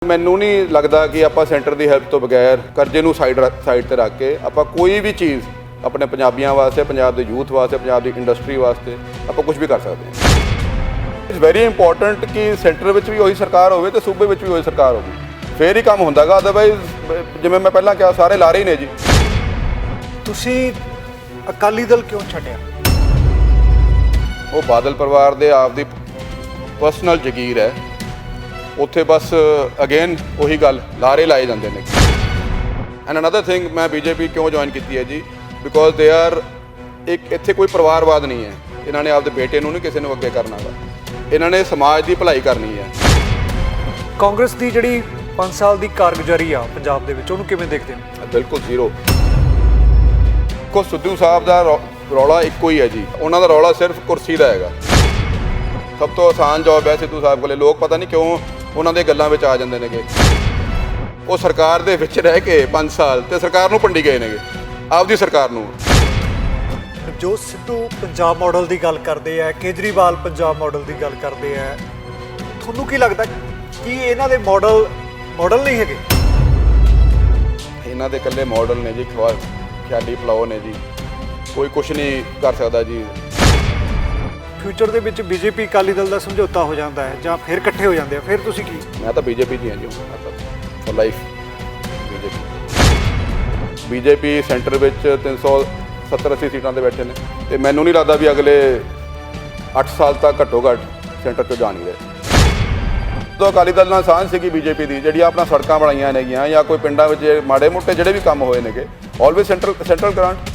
ਮੈਨੂੰ ਨਹੀਂ ਲੱਗਦਾ ਕਿ ਆਪਾਂ ਸੈਂਟਰ ਦੀ ਹੈਲਪ ਤੋਂ ਬਗੈਰ ਕਰਜ਼ੇ ਨੂੰ ਸਾਈਡ ਤੇ ਰੱਖ ਕੇ ਆਪਾਂ ਕੋਈ ਵੀ ਚੀਜ਼ ਆਪਣੇ ਪੰਜਾਬੀਆਂ ਵਾਸਤੇ, ਪੰਜਾਬ ਦੇ ਯੂਥ ਵਾਸਤੇ, ਪੰਜਾਬ ਦੀ ਇੰਡਸਟਰੀ ਵਾਸਤੇ ਆਪਾਂ ਕੁਝ ਵੀ ਕਰ ਸਕਦੇ ਹਾਂ। ਇਟਸ ਵੈਰੀ ਇੰਪੋਰਟੈਂਟ ਕਿ ਸੈਂਟਰ ਵਿੱਚ ਵੀ ਉਹੀ ਸਰਕਾਰ ਹੋਵੇ ਤੇ ਸੂਬੇ ਵਿੱਚ ਵੀ ਉਹੀ ਸਰਕਾਰ ਹੋਵੇ, ਫੇਰ ਹੀ ਕੰਮ ਹੁੰਦਾਗਾ। ਅਦਰਵਾਈਜ਼ ਜਿਵੇਂ ਮੈਂ ਪਹਿਲਾਂ ਕਿਹਾ, ਸਾਰੇ ਲਾਰੇ ਹੀ ਨੇ ਜੀ। ਤੁਸੀਂ ਅਕਾਲੀ ਦਲ ਕਿਉਂ ਛੱਡਿਆ? ਉਹ ਬਾਦਲ ਪਰਿਵਾਰ ਦੇ ਆਪਦੀ ਪਰਸਨਲ ਜ਼ਗੀਰ ਹੈ, ਉੱਥੇ ਬਸ ਅਗੇਨ ਉਹੀ ਗੱਲ ਲਾਰੇ ਲਾਏ ਜਾਂਦੇ ਨੇ। ਐਂਡ ਅਨਦਰ ਥਿੰਗ, ਮੈਂ ਬੀਜੇਪੀ ਕਿਉਂ ਜੁਆਇਨ ਕੀਤੀ ਹੈ ਜੀ? ਬਿਕੋਜ਼ ਦੇ ਆਰ ਇੱਕ ਇੱਥੇ ਕੋਈ ਪਰਿਵਾਰਵਾਦ ਨਹੀਂ ਹੈ। ਇਹਨਾਂ ਨੇ ਆਪਦੇ ਬੇਟੇ ਨੂੰ ਨਹੀਂ ਕਿਸੇ ਨੂੰ ਅੱਗੇ ਕਰਨਾ ਗਾ, ਇਹਨਾਂ ਨੇ ਸਮਾਜ ਦੀ ਭਲਾਈ ਕਰਨੀ ਹੈ। ਕਾਂਗਰਸ ਦੀ ਜਿਹੜੀ 5 ਸਾਲ ਦੀ ਕਾਰਗੁਜ਼ਾਰੀ ਆ ਪੰਜਾਬ ਦੇ ਵਿੱਚ, ਉਹਨੂੰ ਕਿਵੇਂ ਦੇਖਦੇ ਨੇ? ਬਿਲਕੁਲ ਜ਼ੀਰੋ। ਕੋ ਸਿੱਧੂ ਸਾਹਿਬ ਦਾ ਰੌਲਾ ਇੱਕੋ ਹੀ ਹੈ ਜੀ, ਉਹਨਾਂ ਦਾ ਰੌਲਾ ਸਿਰਫ ਕੁਰਸੀ ਦਾ ਹੈਗਾ। ਸਭ ਤੋਂ ਆਸਾਨ ਜੌਬ ਹੈ ਸਿੱਧੂ ਸਾਹਿਬ ਕੋਲੇ। ਲੋਕ ਪਤਾ ਨਹੀਂ ਕਿਉਂ ਉਹਨਾਂ ਦੇ ਗੱਲਾਂ ਵਿੱਚ ਆ ਜਾਂਦੇ ਨੇਗੇ। ਉਹ ਸਰਕਾਰ ਦੇ ਵਿੱਚ ਰਹਿ ਕੇ 5 ਸਾਲ ਤੇ ਸਰਕਾਰ ਨੂੰ ਭੰਡੀ ਗਏ ਨੇਗੇ, ਆਪਦੀ ਸਰਕਾਰ ਨੂੰ। ਜੋ ਸਿੱਧੂ ਪੰਜਾਬ ਮਾਡਲ ਦੀ ਗੱਲ ਕਰਦੇ ਆ, ਕੇਜਰੀਵਾਲ ਪੰਜਾਬ ਮਾਡਲ ਦੀ ਗੱਲ ਕਰਦੇ ਆ, ਤੁਹਾਨੂੰ ਕੀ ਲੱਗਦਾ ਕਿ ਇਹਨਾਂ ਦੇ ਮਾਡਲ ਨਹੀਂ ਹੈਗੇ? ਇਹਨਾਂ ਦੇ ਇਕੱਲੇ ਮਾਡਲ ਨੇ ਜੀ, ਖਿਆਲੀ ਪਲਾਓ ਨੇ ਜੀ, ਕੋਈ ਕੁਝ ਨਹੀਂ ਕਰ ਸਕਦਾ ਜੀ। ਫਿਊਚਰ ਦੇ ਵਿੱਚ ਬੀਜੇਪੀ ਅਕਾਲੀ ਦਲ ਦਾ ਸਮਝੌਤਾ ਹੋ ਜਾਂਦਾ ਹੈ ਜਾਂ ਫਿਰ ਇਕੱਠੇ ਹੋ ਜਾਂਦੇ ਆ, ਫਿਰ ਤੁਸੀਂ ਕੀ? ਮੈਂ ਤਾਂ ਬੀਜੇਪੀ ਦੀ ਹਾਂ ਜੀ, ਫॉर ਲਾਈਫ ਬੀਜੇਪੀ ਸੈਂਟਰ ਵਿੱਚ 370-80 ਸੀਟਾਂ ਤੇ ਬੈਠੇ ਨੇ ਤੇ ਮੈਨੂੰ ਨਹੀਂ ਲੱਗਦਾ ਵੀ ਅਗਲੇ 8 ਸਾਲ ਤੱਕ ਘੱਟੋ ਘੱਟ ਸੈਂਟਰ 'ਚੋਂ ਜਾ ਨਹੀਂ ਰਹੇ। ਜਦੋਂ ਅਕਾਲੀ ਦਲ ਨਾਲ ਸਾਂਝ ਸੀਗੀ ਬੀਜੇਪੀ ਦੀ, ਜਿਹੜੀਆਂ ਆਪਣਾ ਸੜਕਾਂ ਬਣਾਈਆਂ ਨੇਗੀਆਂ ਜਾਂ ਕੋਈ ਪਿੰਡਾਂ ਵਿੱਚ ਮਾੜੇ ਮੋਟੇ ਜਿਹੜੇ ਵੀ ਕੰਮ ਹੋਏ ਨੇਗੇ, ਆਲਵੇਜ਼ ਸੈਂਟਰਲ ਗ੍ਰਾਂਟ।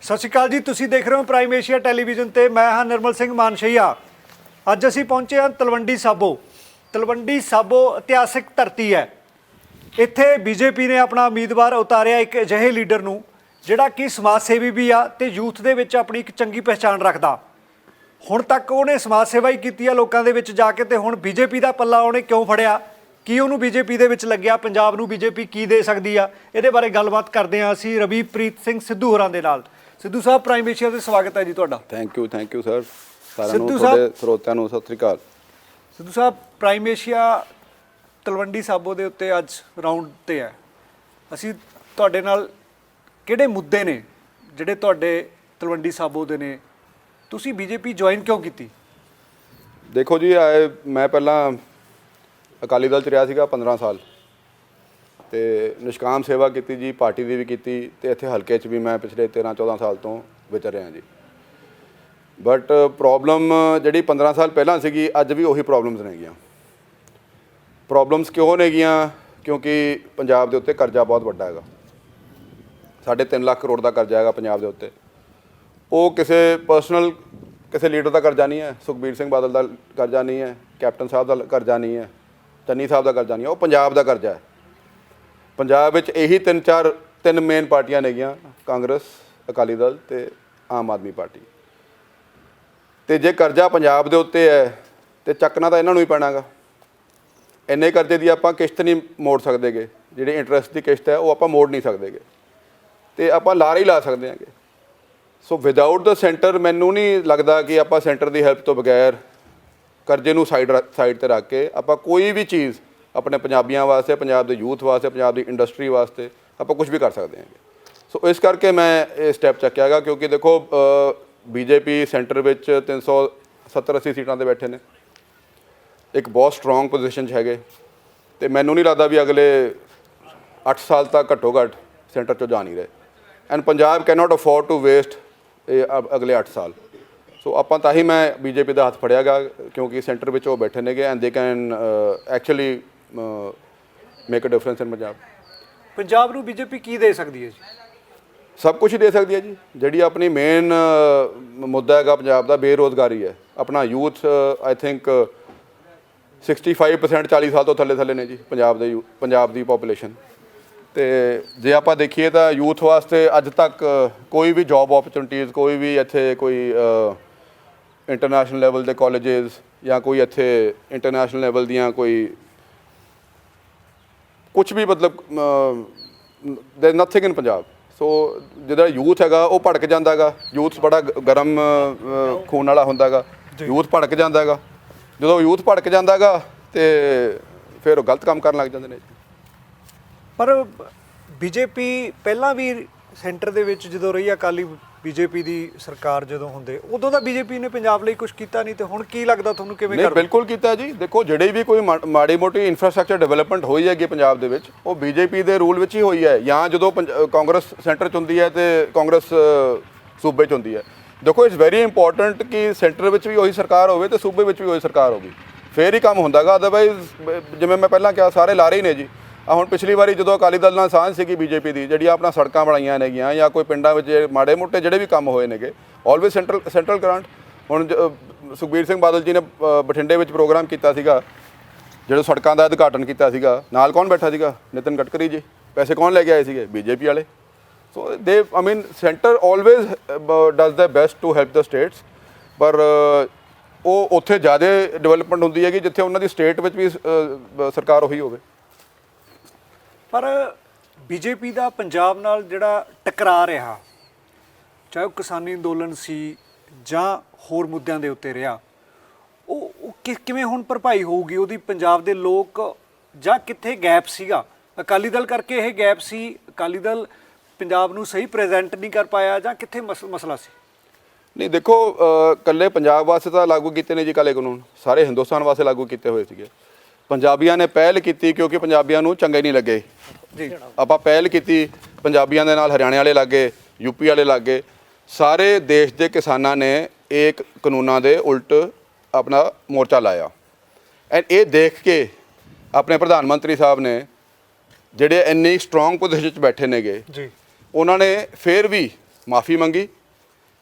ਸਤਿ ਸ਼੍ਰੀ ਅਕਾਲ ਜੀ, ਤੁਸੀਂ ਦੇਖ ਰਹੇ ਹੋ ਪ੍ਰਾਈਮ ਏਸ਼ੀਆ ਟੈਲੀਵਿਜ਼ਨ ਤੇ ਮੈਂ ਹਾਂ ਨਿਰਮਲ ਸਿੰਘ ਮਾਨਸ਼ਈਆ। ਅੱਜ ਅਸੀਂ ਪਹੁੰਚੇ ਹਾਂ ਤਲਵੰਡੀ ਸਾਬੋ। ਤਲਵੰਡੀ ਸਾਬੋ ਇਤਿਹਾਸਿਕ ਧਰਤੀ ਹੈ। ਇੱਥੇ ਬੀਜੇਪੀ ਨੇ ਆਪਣਾ ਉਮੀਦਵਾਰ ਉਤਾਰਿਆ, ਇੱਕ ਅਜਿਹੇ ਲੀਡਰ ਨੂੰ ਜਿਹੜਾ ਕਿ ਸਮਾਜ ਸੇਵੀ ਵੀ ਆ ਤੇ ਯੂਥ ਦੇ ਵਿੱਚ ਆਪਣੀ ਇੱਕ ਚੰਗੀ ਪਹਿਚਾਣ ਰੱਖਦਾ। ਹੁਣ ਤੱਕ ਉਹਨੇ ਸਮਾਜ ਸੇਵਾ ਹੀ ਕੀਤੀ ਆ ਲੋਕਾਂ ਦੇ ਵਿੱਚ ਜਾ ਕੇ, ਤੇ ਹੁਣ ਬੀਜੇਪੀ ਦਾ ਪੱਲਾ ਉਹਨੇ ਕਿਉਂ ਫੜਿਆ, ਕੀ ਉਹਨੂੰ ਬੀਜੇਪੀ ਦੇ ਵਿੱਚ ਲੱਗਿਆ, ਪੰਜਾਬ ਨੂੰ ਬੀਜੇਪੀ ਕੀ ਦੇ ਸਕਦੀ ਆ, ਇਹਦੇ ਬਾਰੇ ਗੱਲਬਾਤ ਕਰਦੇ ਹਾਂ ਅਸੀਂ ਰਵੀਪ੍ਰੀਤ ਸਿੰਘ ਸਿੱਧੂ ਹੋਰਾਂ ਦੇ ਨਾਲ। ਸਿੱਧੂ ਸਾਹਿਬ, ਪ੍ਰਾਈਮ ਏਸ਼ੀਆ ਤੇ ਸਵਾਗਤ ਹੈ ਜੀ ਤੁਹਾਡਾ। Thank you sir. ਸਾਰਿਆਂ ਨੂੰ, ਤੁਹਾਡੇ ਸਰੋਤਿਆਂ ਨੂੰ ਸਤਿ ਸ਼੍ਰੀ ਅਕਾਲ। ਸਿੱਧੂ ਸਾਹਿਬ, ਪ੍ਰਾਈਮ ਏਸ਼ੀਆ ਤਲਵੰਡੀ ਸਾਬੋ ਦੇ ਉੱਤੇ ਅੱਜ ਰਾਊਂਡ ਤੇ ਹੈ। ਅਸੀਂ ਤੁਹਾਡੇ ਨਾਲ ਕਿਹੜੇ ਮੁੱਦੇ ਨੇ ਜਿਹੜੇ ਤੁਹਾਡੇ ਤਲਵੰਡੀ ਸਾਬੋ ਦੇ ਨੇ? ਤੁਸੀਂ ਬੀਜੇਪੀ ਜੁਆਇਨ ਕਿਉਂ ਕੀਤੀ? ਦੇਖੋ ਜੀ, ਮੈਂ ਪਹਿਲਾਂ ਅਕਾਲੀ ਦਲ 'ਚ ਰਿਹਾ ਸੀਗਾ 15 ਸਾਲ ਤੇ ਨਿਸ਼ਕਾਮ ਸੇਵਾ ਕੀਤੀ ਜੀ, ਪਾਰਟੀ ਦੀ ਵੀ ਕੀਤੀ ਤੇ ਇੱਥੇ ਹਲਕੇ 'ਚ ਵੀ ਮੈਂ ਪਿਛਲੇ 13-14 ਸਾਲ ਤੋਂ ਵਿਚਰ ਰਿਹਾ ਜੀ। ਬਟ ਪ੍ਰੋਬਲਮ ਜਿਹੜੀ 15 ਸਾਲ ਪਹਿਲਾਂ ਸੀਗੀ, ਅੱਜ ਵੀ ਉਹੀ ਪ੍ਰੋਬਲਮਸ ਨੇਗੀਆਂ। ਪ੍ਰੋਬਲਮਸ ਕਿਉਂ ਨੇਗੀਆਂ? ਕਿਉਂਕਿ ਪੰਜਾਬ ਦੇ ਉੱਤੇ ਕਰਜ਼ਾ ਬਹੁਤ ਵੱਡਾ ਹੈਗਾ। 3.5 ਲੱਖ ਕਰੋੜ ਦਾ ਕਰਜ਼ਾ ਹੈਗਾ ਪੰਜਾਬ ਦੇ ਉੱਤੇ। ਉਹ ਕਿਸੇ ਲੀਡਰ ਦਾ ਕਰਜ਼ਾ ਨਹੀਂ ਹੈ, ਸੁਖਬੀਰ ਸਿੰਘ ਬਾਦਲ ਦਾ ਕਰਜ਼ਾ ਨਹੀਂ ਹੈ, ਕੈਪਟਨ ਸਾਹਿਬ ਦਾ ਕਰਜ਼ਾ ਨਹੀਂ ਹੈ, ਚੰਨੀ ਸਾਹਿਬ ਦਾ ਕਰਜ਼ਾ ਨਹੀਂ ਹੈ, ਉਹ ਪੰਜਾਬ ਦਾ ਕਰਜ਼ਾ ਹੈ। ਪੰਜਾਬ ਵਿੱਚ ਇਹੀ ਤਿੰਨ ਮੇਨ ਪਾਰਟੀਆਂ ਨੇਗੀਆਂ, ਕਾਂਗਰਸ, ਅਕਾਲੀ ਦਲ ਤੇ ਆਮ ਆਦਮੀ ਪਾਰਟੀ। ਤੇ ਜੇ ਕਰਜ਼ਾ ਪੰਜਾਬ ਦੇ ਉੱਤੇ ਹੈ ਤੇ ਚੱਕਣਾ ਤਾਂ ਇਹਨਾਂ ਨੂੰ ਹੀ ਪੈਣਾ ਗਾ। ਇੰਨੇ ਕਰਜ਼ੇ ਦੀ ਆਪਾਂ ਕਿਸ਼ਤ ਨਹੀਂ ਮੋੜ ਸਕਦੇਗੇ, ਜਿਹੜੀ ਇੰਟਰਸਟ ਦੀ ਕਿਸ਼ਤ ਹੈ ਉਹ ਆਪਾਂ ਮੋੜ ਨਹੀਂ ਸਕਦੇਗੇ, ਤੇ ਆਪਾਂ ਲਾਰੇ ਹੀ ਲਾ ਸਕਦੇ ਹਾਂਗੇ। ਸੋ ਵਿਦਆਊਟ ਦਾ ਸੈਂਟਰ ਮੈਨੂੰ ਨਹੀਂ ਲੱਗਦਾ ਕਿ ਆਪਾਂ ਸੈਂਟਰ ਦੀ ਹੈਲਪ ਤੋਂ ਬਗੈਰ ਕਰਜ਼ੇ ਨੂੰ ਸਾਈਡ ਤੇ ਰੱਖ ਕੇ ਆਪਾਂ ਕੋਈ ਵੀ ਚੀਜ਼ ਆਪਣੇ ਪੰਜਾਬੀਆਂ ਵਾਸਤੇ, ਪੰਜਾਬ ਦੇ ਯੂਥ ਵਾਸਤੇ, ਪੰਜਾਬ ਦੀ ਇੰਡਸਟਰੀ ਵਾਸਤੇ ਆਪਾਂ ਕੁਝ ਵੀ ਕਰ ਸਕਦੇ ਹਾਂਗੇ। ਸੋ ਇਸ ਕਰਕੇ ਮੈਂ ਇਹ ਸਟੈਪ ਚੱਕਿਆ ਗਾ। ਕਿਉਂਕਿ ਦੇਖੋ, ਬੀਜੇਪੀ ਸੈਂਟਰ ਵਿੱਚ 370-80 ਸੀਟਾਂ ਤੇ ਬੈਠੇ ਨੇ, ਇੱਕ ਬਹੁਤ ਸਟਰੋਂਗ ਪੋਜੀਸ਼ਨ 'ਚ ਹੈਗੇ, ਤੇ ਮੈਨੂੰ ਨਹੀਂ ਲੱਗਦਾ ਵੀ ਅਗਲੇ 8 ਸਾਲ ਤੱਕ ਘੱਟੋ ਘੱਟ ਸੈਂਟਰ 'ਚੋਂ ਜਾ ਨਹੀਂ ਰਹੇ। And Punjab can not afford to waste ਅਗਲੇ 8 ਸਾਲ। ਸੋ ਆਪਾਂ ਤਾਂ ਹੀ ਮੈਂ ਬੀਜੇਪੀ ਦਾ ਹੱਥ ਫੜਿਆ ਗਾ, ਕਿਉਂਕਿ ਸੈਂਟਰ ਵਿੱਚ ਉਹ ਬੈਠੇ ਨੇਗੇ and they can actually make a difference in Punjab ਨੂੰ ਬੀਜੇਪੀ ਕੀ ਦੇ ਸਕਦੀ ਹੈ ਜੀ? ਸਭ ਕੁਝ ਹੀ ਦੇ ਸਕਦੀ ਹੈ ਜੀ। ਜਿਹੜੀ ਆਪਣੀ ਮੇਨ ਮੁੱਦਾ ਹੈਗਾ ਪੰਜਾਬ ਦਾ, ਬੇਰੁਜ਼ਗਾਰੀ ਹੈ। ਆਪਣਾ ਯੂਥ ਆਈ ਥਿੰਕ 65% 40 ਸਾਲ ਤੋਂ ਥੱਲੇ ਨੇ ਜੀ ਪੰਜਾਬ ਦੀ ਪੋਪੂਲੇਸ਼ਨ। ਤੇ ਜੇ ਆਪਾਂ ਦੇਖੀਏ ਤਾਂ ਯੂਥ ਵਾਸਤੇ ਅੱਜ ਤੱਕ ਕੋਈ ਵੀ ਜੌਬ ਓਪਰਚੁਨਿਟੀਜ਼, ਕੋਈ ਵੀ ਇੱਥੇ ਕੋਈ ਇੰਟਰਨੈਸ਼ਨਲ ਲੈਵਲ ਦੇ ਕਾਲਜਿਸ ਜਾਂ ਕੋਈ ਇੱਥੇ ਇੰਟਰਨੈਸ਼ਨਲ ਲੈਵਲ ਦੀਆਂ ਕੋਈ ਕੁਝ ਵੀ ਮਤਲਬ ਦੇਰ ਨਥਿੰਗ ਇਨ ਪੰਜਾਬ। ਸੋ ਜਿਹੜਾ ਯੂਥ ਹੈਗਾ ਉਹ ਭੜਕ ਜਾਂਦਾ ਹੈਗਾ, ਯੂਥ ਬੜਾ ਗਰਮ ਖੂਨ ਵਾਲਾ ਹੁੰਦਾ ਹੈਗਾ, ਯੂਥ ਭੜਕ ਜਾਂਦਾ ਹੈਗਾ। ਜਦੋਂ ਯੂਥ ਭੜਕ ਜਾਂਦਾ ਹੈਗਾ ਤੇ ਫਿਰ ਉਹ ਗਲਤ ਕੰਮ ਕਰਨ ਲੱਗ ਜਾਂਦੇ ਨੇ। ਪਰ ਬੀਜੇਪੀ ਪਹਿਲਾਂ ਵੀ ਸੈਂਟਰ ਦੇ ਵਿੱਚ ਜਦੋਂ ਰਹੀ ਅਕਾਲੀ ਬੀਜੇਪੀ ਦੀ ਸਰਕਾਰ ਜਦੋਂ ਹੁੰਦੇ ਉਦੋਂ ਦਾ ਬੀਜੇਪੀ ਨੇ ਪੰਜਾਬ ਲਈ ਕੁਝ ਕੀਤਾ ਨਹੀਂ, ਤੇ ਹੁਣ ਕੀ ਲੱਗਦਾ ਤੁਹਾਨੂੰ ਕਿਵੇਂ ਨਹੀਂ ਬਿਲਕੁਲ ਕੀਤਾ ਜੀ। ਦੇਖੋ ਜਿਹੜੇ ਵੀ ਕੋਈ ਮਾੜੀ ਮੋਟੀ ਇਨਫਰਾਸਟ੍ਰਕਚਰ ਡਿਵੈਲਪਮੈਂਟ ਹੋਈ ਹੈਗੀ ਪੰਜਾਬ ਦੇ ਵਿੱਚ ਉਹ ਬੀਜੇਪੀ ਦੇ ਰੂਲ ਵਿੱਚ ਹੀ ਹੋਈ ਹੈ, ਜਾਂ ਜਦੋਂ ਕਾਂਗਰਸ ਸੈਂਟਰ 'ਚ ਹੁੰਦੀ ਹੈ ਤੇ ਕਾਂਗਰਸ ਸੂਬੇ 'ਚ ਹੁੰਦੀ ਹੈ। ਦੇਖੋ ਇਟਸ ਵੈਰੀ ਇੰਪੋਰਟੈਂਟ ਕਿ ਸੈਂਟਰ ਵਿੱਚ ਵੀ ਉਹੀ ਸਰਕਾਰ ਹੋਵੇ ਤੇ ਸੂਬੇ ਵਿੱਚ ਵੀ ਉਹੀ ਸਰਕਾਰ ਹੋਵੇ, ਫੇਰ ਹੀ ਕੰਮ ਹੁੰਦਾ ਗਾ। ਅਦਰਵਾਈਜ਼ ਜਿਵੇਂ ਮੈਂ ਪਹਿਲਾਂ ਕਿਹਾ ਸਾਰੇ ਲਾਰੇ ਹੀ ਨੇ ਜੀ। ਹੁਣ ਪਿਛਲੀ ਵਾਰੀ ਜਦੋਂ ਅਕਾਲੀ ਦਲ ਨਾਲ ਸਾਂਝ ਸੀਗੀ ਬੀਜੇਪੀ ਦੀ, ਜਿਹੜੀਆਂ ਆਪਣਾ ਸੜਕਾਂ ਬਣਾਈਆਂ ਨੇਗੀਆਂ ਜਾਂ ਕੋਈ ਪਿੰਡਾਂ ਵਿੱਚ ਮਾੜੇ ਮੋਟੇ ਜਿਹੜੇ ਵੀ ਕੰਮ ਹੋਏ ਨੇਗੇ ਆਲਵੇਜ਼ ਸੈਂਟਰਲ ਗ੍ਰਾਂਟ। ਹੁਣ ਸੁਖਬੀਰ ਸਿੰਘ ਬਾਦਲ ਜੀ ਨੇ ਬਠਿੰਡੇ ਵਿੱਚ ਪ੍ਰੋਗਰਾਮ ਕੀਤਾ ਸੀਗਾ, ਜਦੋਂ ਸੜਕਾਂ ਦਾ ਉਦਘਾਟਨ ਕੀਤਾ ਸੀਗਾ, ਨਾਲ ਕੌਣ ਬੈਠਾ ਸੀਗਾ? ਨਿਤਿਨ ਗਡਕਰੀ ਜੀ। ਪੈਸੇ ਕੌਣ ਲੈ ਕੇ ਆਏ ਸੀਗੇ? ਬੀਜੇਪੀ ਵਾਲੇ। So they I mean centre always does the best to help the states, ਪਰ ਉਹ ਉੱਥੇ ਜ਼ਿਆਦਾ ਡਿਵੈਲਪਮੈਂਟ ਹੁੰਦੀ ਹੈਗੀ ਜਿੱਥੇ ਉਹਨਾਂ ਦੀ ਸਟੇਟ ਵਿੱਚ ਵੀ ਸਰਕਾਰ ਉਹੀ ਹੋਵੇ। ਪਰ ਬੀਜੇਪੀ ਦਾ ਪੰਜਾਬ ਨਾਲ ਜਿਹੜਾ ਟਕਰਾਅ ਰਿਹਾ, ਚਾਹੇ ਉਹ ਕਿਸਾਨੀ ਅੰਦੋਲਨ ਸੀ ਜਾਂ ਹੋਰ ਮੁੱਦਿਆਂ ਦੇ ਉੱਤੇ ਰਿਹਾ, ਉਹ ਕਿਵੇਂ ਹੁਣ ਭਰਪਾਈ ਹੋਊਗੀ ਉਹਦੀ? ਪੰਜਾਬ ਦੇ ਲੋਕ ਜਾਂ ਕਿੱਥੇ ਗੈਪ ਸੀਗਾ? ਅਕਾਲੀ ਦਲ ਕਰਕੇ ਇਹ ਗੈਪ ਸੀ, ਅਕਾਲੀ ਦਲ ਪੰਜਾਬ ਨੂੰ ਸਹੀ ਪ੍ਰੈਜ਼ੈਂਟ ਨਹੀਂ ਕਰ ਪਾਇਆ, ਜਾਂ ਕਿੱਥੇ ਮਸਲਾ ਸੀ? ਨਹੀਂ ਦੇਖੋ, ਇਕੱਲੇ ਪੰਜਾਬ ਵਾਸਤੇ ਤਾਂ ਲਾਗੂ ਕੀਤੇ ਨੇ ਜੀ ਕਾਲੇ ਕਾਨੂੰਨ, ਸਾਰੇ ਹਿੰਦੁਸਤਾਨ ਵਾਸਤੇ ਲਾਗੂ ਕੀਤੇ ਹੋਏ ਸੀਗੇ। ਪੰਜਾਬੀਆਂ ਨੇ ਪਹਿਲ ਕੀਤੀ ਕਿਉਂਕਿ ਪੰਜਾਬੀਆਂ ਨੂੰ ਚੰਗੇ ਨਹੀਂ ਲੱਗੇ ਜੀ। ਆਪਾਂ ਪਹਿਲ ਕੀਤੀ, ਪੰਜਾਬੀਆਂ ਦੇ ਨਾਲ ਹਰਿਆਣੇ ਵਾਲੇ ਲੱਗੇ, ਯੂਪੀ ਵਾਲੇ ਲੱਗੇ, ਸਾਰੇ ਦੇਸ਼ ਦੇ ਕਿਸਾਨਾਂ ਨੇ ਇਹ ਕਾਨੂੰਨਾਂ ਦੇ ਉਲਟ ਆਪਣਾ ਮੋਰਚਾ ਲਾਇਆ। ਐਂਡ ਇਹ ਦੇਖ ਕੇ ਆਪਣੇ ਪ੍ਰਧਾਨ ਮੰਤਰੀ ਸਾਹਿਬ ਨੇ ਜਿਹੜੇ ਇੰਨੀ ਸਟਰੋਂਗ ਪੋਜੀਸ਼ਨ 'ਚ ਬੈਠੇ ਨੇਗੇ ਜੀ, ਉਹਨਾਂ ਨੇ ਫਿਰ ਵੀ ਮਾਫੀ ਮੰਗੀ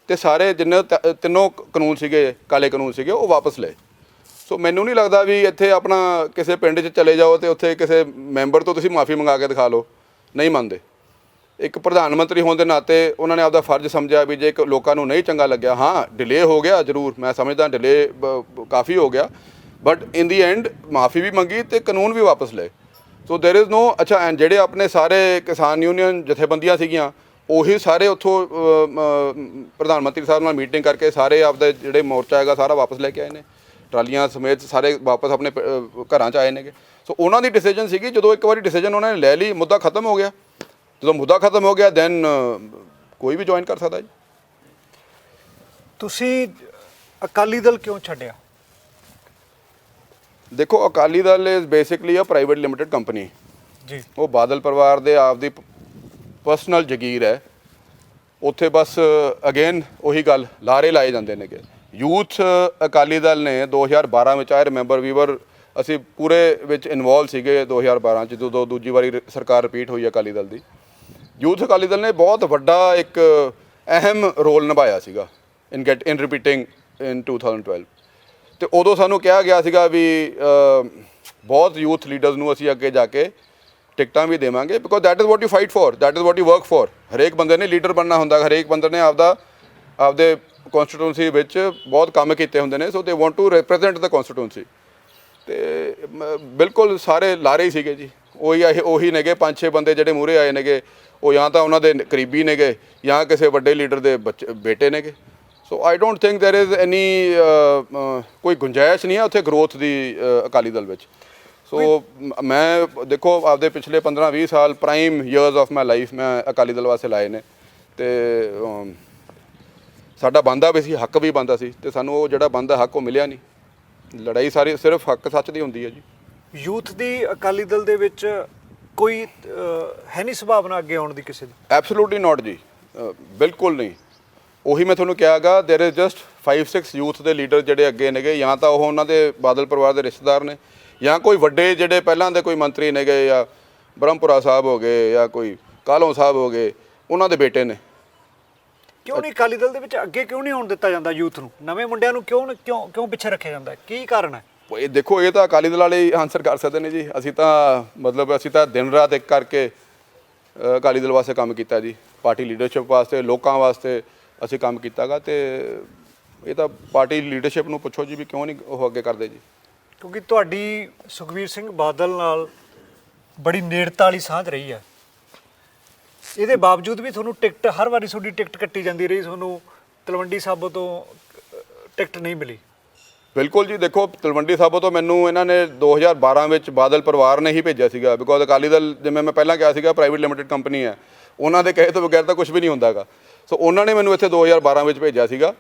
ਤੇ ਸਾਰੇ ਜਿੰਨੇ ਤਿੰਨੋਂ ਕਾਨੂੰਨ ਸੀਗੇ, ਕਾਲੇ ਕਾਨੂੰਨ ਸੀਗੇ, ਉਹ ਵਾਪਸ ਲਏ। ਸੋ ਮੈਨੂੰ ਨਹੀਂ ਲੱਗਦਾ ਵੀ ਇੱਥੇ ਆਪਣਾ ਕਿਸੇ ਪਿੰਡ 'ਚ ਚਲੇ ਜਾਓ ਤੇ ਉੱਥੇ ਕਿਸੇ ਮੈਂਬਰ ਤੋਂ ਤੁਸੀਂ ਮਾਫੀ ਮੰਗਾ ਕੇ ਦਿਖਾ ਲਓ, ਨਹੀਂ ਮੰਨਦੇ। ਇੱਕ ਪ੍ਰਧਾਨ ਮੰਤਰੀ ਹੋਣ ਦੇ ਨਾਤੇ ਉਹਨਾਂ ਨੇ ਆਪਦਾ ਫਰਜ਼ ਸਮਝਿਆ ਵੀ ਜੇ ਇੱਕ ਲੋਕਾਂ ਨੂੰ ਨਹੀਂ ਚੰਗਾ ਲੱਗਿਆ, ਹਾਂ ਡਿਲੇ ਹੋ ਗਿਆ ਜ਼ਰੂਰ, ਮੈਂ ਸਮਝਦਾ ਡਿਲੇ ਕਾਫੀ ਹੋ ਗਿਆ, ਬਟ ਇਨ ਦੀ ਐਂਡ ਮਾਫੀ ਵੀ ਮੰਗੀ ਤੇ ਕਾਨੂੰਨ ਵੀ ਵਾਪਸ ਲਏ। ਸੋ ਦੇਰ ਇਜ਼ ਨੋ ਅੱਛਾ। ਐਂਡ ਜਿਹੜੇ ਆਪਣੇ ਸਾਰੇ ਕਿਸਾਨ ਯੂਨੀਅਨ ਜਥੇਬੰਦੀਆਂ ਸੀਗੀਆਂ ਉਹੀ ਸਾਰੇ ਉੱਥੋਂ ਪ੍ਰਧਾਨ ਮੰਤਰੀ ਸਾਹਿਬ ਨਾਲ ਮੀਟਿੰਗ ਕਰਕੇ ਸਾਰੇ ਆਪਦਾ ਜਿਹੜੇ ਮੋਰਚਾ ਹੈਗਾ ਸਾਰਾ ਵਾਪਸ ਲੈ ਕੇ ਆਏ ਨੇ, ਟਰਾਲੀਆਂ ਸਮੇਤ ਸਾਰੇ ਵਾਪਸ ਆਪਣੇ ਘਰਾਂ 'ਚ ਆਏ ਨੇਗੇ। ਸੋ ਉਹਨਾਂ ਦੀ ਡਿਸੀਜਨ ਸੀਗੀ, ਜਦੋਂ ਇੱਕ ਵਾਰੀ ਡਿਸੀਜਨ ਉਹਨਾਂ ਨੇ ਲੈ ਲਈ, ਮੁੱਦਾ ਖਤਮ ਹੋ ਗਿਆ। ਜਦੋਂ ਮੁੱਦਾ ਖਤਮ ਹੋ ਗਿਆ ਦੈਨ ਕੋਈ ਵੀ ਜੁਆਇਨ ਕਰ ਸਕਦਾ ਜੀ। ਤੁਸੀਂ ਅਕਾਲੀ ਦਲ ਕਿਉਂ ਛੱਡਿਆ? ਦੇਖੋ, Akali Dal is basically a private limited company ji. ਉਹ ਬਾਦਲ ਪਰਿਵਾਰ ਦੇ ਆਪਦੀ ਪਰਸਨਲ ਜਗੀਰ ਹੈ। ਉੱਥੇ ਬਸ ਅਗੇਨ ਉਹੀ ਗੱਲ ਲਾਰੇ ਲਾਏ ਜਾਂਦੇ ਨੇਗੇ। ਯੂਥ ਅਕਾਲੀ ਦਲ ਨੇ 2012 ਵਿੱਚ, ਆਈ ਰਿਮੈਂਬਰ ਅਸੀਂ ਪੂਰੇ ਵਿੱਚ ਇਨਵੋਲਵ ਸੀਗੇ 2012 'ਚ ਜਦੋਂ ਦੂਜੀ ਵਾਰੀ ਸਰਕਾਰ ਰਿਪੀਟ ਹੋਈ ਅਕਾਲੀ ਦਲ ਦੀ। ਯੂਥ ਅਕਾਲੀ ਦਲ ਨੇ ਬਹੁਤ ਵੱਡਾ ਇੱਕ ਅਹਿਮ ਰੋਲ ਨਿਭਾਇਆ ਸੀਗਾ ਇਨ ਰਿਪੀਟਿੰਗ ਇਨ 2012। ਤੇ ਉਦੋਂ ਸਾਨੂੰ ਕਿਹਾ ਗਿਆ ਸੀਗਾ ਵੀ ਬਹੁਤ ਯੂਥ ਲੀਡਰਸ ਨੂੰ ਅਸੀਂ ਅੱਗੇ ਜਾ ਕੇ ਟਿਕਟਾਂ ਵੀ ਦੇਵਾਂਗੇ, because that is what you fight for, that is what you work for. ਹਰੇਕ ਬੰਦੇ ਨੇ ਲੀਡਰ ਬਣਨਾ ਹੁੰਦਾ, ਹਰੇਕ ਬੰਦੇ ਨੇ ਆਪਦੇ ਕੌਂਸਟੀਟਿਊਂਸੀ ਵਿੱਚ ਬਹੁਤ ਕੰਮ ਕੀਤੇ ਹੁੰਦੇ ਨੇ। ਸੋ ਦੇ ਵਾਂਟ ਟੂ ਰਿਪਰੈਜ਼ੈਂਟ ਦ ਕੌਂਸਟੀਟਿਊਂਸੀ। ਤੇ ਬਿਲਕੁਲ ਸਾਰੇ ਲਾਰੇ ਹੀ ਸੀਗੇ ਜੀ। ਉਹੀ ਨੇਗੇ 5-6 ਬੰਦੇ ਜਿਹੜੇ ਮੂਹਰੇ ਆਏ ਨੇਗੇ, ਉਹ ਜਾਂ ਤਾਂ ਉਹਨਾਂ ਦੇ ਕਰੀਬੀ ਨੇਗੇ ਜਾਂ ਕਿਸੇ ਵੱਡੇ ਲੀਡਰ ਦੇ ਬੇਟੇ ਨੇਗੇ। So I don't think there is any ਕੋਈ ਗੁੰਜਾਇਸ਼ ਨਹੀਂ ਹੈ ਉੱਥੇ ਗਰੋਥ ਦੀ ਅਕਾਲੀ ਦਲ ਵਿੱਚ। ਸੋ ਮੈਂ ਦੇਖੋ ਆਪਦੇ ਪਿਛਲੇ 15-20 ਸਾਲ prime years of my life ਮੈਂ ਅਕਾਲੀ ਦਲ ਵਾਸਤੇ ਲਾਏ ਨੇ, ਤੇ ਸਾਡਾ ਬਣਦਾ ਵੀ ਸੀ, ਹੱਕ ਵੀ ਬਣਦਾ ਸੀ, ਤੇ ਸਾਨੂੰ ਉਹ ਜਿਹੜਾ ਬਣਦਾ ਹੱਕ ਉਹ ਮਿਲਿਆ ਨਹੀਂ। ਲੜਾਈ ਸਾਰੀ ਸਿਰਫ ਹੱਕ ਸੱਚ ਦੀ ਹੁੰਦੀ ਹੈ ਜੀ। ਯੂਥ ਦੀ ਅਕਾਲੀ ਦਲ ਦੇ ਵਿੱਚ ਕੋਈ ਹੈ ਨਹੀਂ ਸੰਭਾਵਨਾ ਅੱਗੇ ਆਉਣ ਦੀ ਕਿਸੇ ਦੀ? ਐਬਸੋਲੂਟਲੀ ਨਾਟ ਜੀ, ਬਿਲਕੁਲ ਨਹੀਂ। ਉਹੀ ਮੈਂ ਤੁਹਾਨੂੰ ਕਿਹਾਗਾ, ਦੇਰ ਇਜ਼ ਜਸਟ 5-6 ਯੂਥ ਦੇ ਲੀਡਰ ਜਿਹੜੇ ਅੱਗੇ ਨੇਗੇ, ਜਾਂ ਤਾਂ ਉਹ ਉਹਨਾਂ ਦੇ ਬਾਦਲ ਪਰਿਵਾਰ ਦੇ ਰਿਸ਼ਤੇਦਾਰ ਨੇ, ਜਾਂ ਕੋਈ ਵੱਡੇ ਜਿਹੜੇ ਪਹਿਲਾਂ ਦੇ ਕੋਈ ਮੰਤਰੀ ਨੇਗੇ, ਜਾਂ ਬ੍ਰਹਮਪੁਰਾ ਸਾਹਿਬ ਹੋ ਗਏ, ਜਾਂ ਕੋਈ ਕਾਹਲੋਂ ਸਾਹਿਬ ਹੋ ਗਏ, ਉਹਨਾਂ ਦੇ ਬੇਟੇ ਨੇ। ਕਿਉਂ ਨਹੀਂ ਅਕਾਲੀ ਦਲ ਦੇ ਵਿੱਚ ਅੱਗੇ ਕਿਉਂ ਨਹੀਂ ਆਉਣ ਦਿੱਤਾ ਜਾਂਦਾ ਯੂਥ ਨੂੰ? ਨਵੇਂ ਮੁੰਡਿਆਂ ਨੂੰ ਕਿਉਂ ਪਿੱਛੇ ਰੱਖਿਆ ਜਾਂਦਾ? ਕੀ ਕਾਰਨ ਹੈ? ਇਹ ਦੇਖੋ, ਇਹ ਤਾਂ ਅਕਾਲੀ ਦਲ ਵਾਲੇ ਹੀ ਆਨਸਰ ਕਰ ਸਕਦੇ ਨੇ ਜੀ। ਅਸੀਂ ਤਾਂ ਦਿਨ ਰਾਤ ਇੱਕ ਕਰਕੇ ਅਕਾਲੀ ਦਲ ਵਾਸਤੇ ਕੰਮ ਕੀਤਾ ਜੀ, ਪਾਰਟੀ ਲੀਡਰਸ਼ਿਪ ਵਾਸਤੇ, ਲੋਕਾਂ ਵਾਸਤੇ ਅਸੀਂ ਕੰਮ ਕੀਤਾਗਾ। ਤੇ ਇਹ ਤਾਂ ਪਾਰਟੀ ਲੀਡਰਸ਼ਿਪ ਨੂੰ ਪੁੱਛੋ ਜੀ ਵੀ ਕਿਉਂ ਨਹੀਂ ਉਹ ਅੱਗੇ ਕਰਦੇ ਜੀ। ਕਿਉਂਕਿ ਤੁਹਾਡੀ ਸੁਖਬੀਰ ਸਿੰਘ ਬਾਦਲ ਨਾਲ ਬੜੀ ਨੇੜਤਾ ਵਾਲੀ ਸਾਂਝ ਰਹੀ ਹੈ। ਇਹਦੇ ਬਾਵਜੂਦ ਵੀ ਤੁਹਾਨੂੰ ਟਿਕਟ ਹਰ ਵਾਰੀ ਤੁਹਾਡੀ ਟਿਕਟ ਕੱਟੀ ਜਾਂਦੀ ਰਹੀ, ਤੁਹਾਨੂੰ ਤਲਵੰਡੀ ਸਾਬੋ ਤੋਂ ਟਿਕਟ ਨਹੀਂ ਮਿਲੀ। ਬਿਲਕੁਲ ਜੀ, ਦੇਖੋ ਤਲਵੰਡੀ ਸਾਬੋ ਤੋਂ ਮੈਨੂੰ ਇਹਨਾਂ ਨੇ 2012 ਵਿੱਚ ਬਾਦਲ ਪਰਿਵਾਰ ਨੇ ਹੀ ਭੇਜਿਆ ਸੀਗਾ, ਬਿਕੋਜ਼ ਅਕਾਲੀ ਦਲ ਜਿਵੇਂ ਮੈਂ ਪਹਿਲਾਂ ਕਿਹਾ ਸੀਗਾ ਪ੍ਰਾਈਵੇਟ ਲਿਮਿਟਿਡ ਕੰਪਨੀ ਹੈ, ਉਹਨਾਂ ਦੇ ਕਹੇ ਤੋਂ ਬਗੈਰ ਤਾਂ ਕੁਝ ਵੀ ਨਹੀਂ ਹੁੰਦਾ ਗਾ। ਸੋ ਉਹਨਾਂ ਨੇ ਮੈਨੂੰ ਇੱਥੇ 2012 ਵਿੱਚ ਭੇਜਿਆ ਸੀਗਾ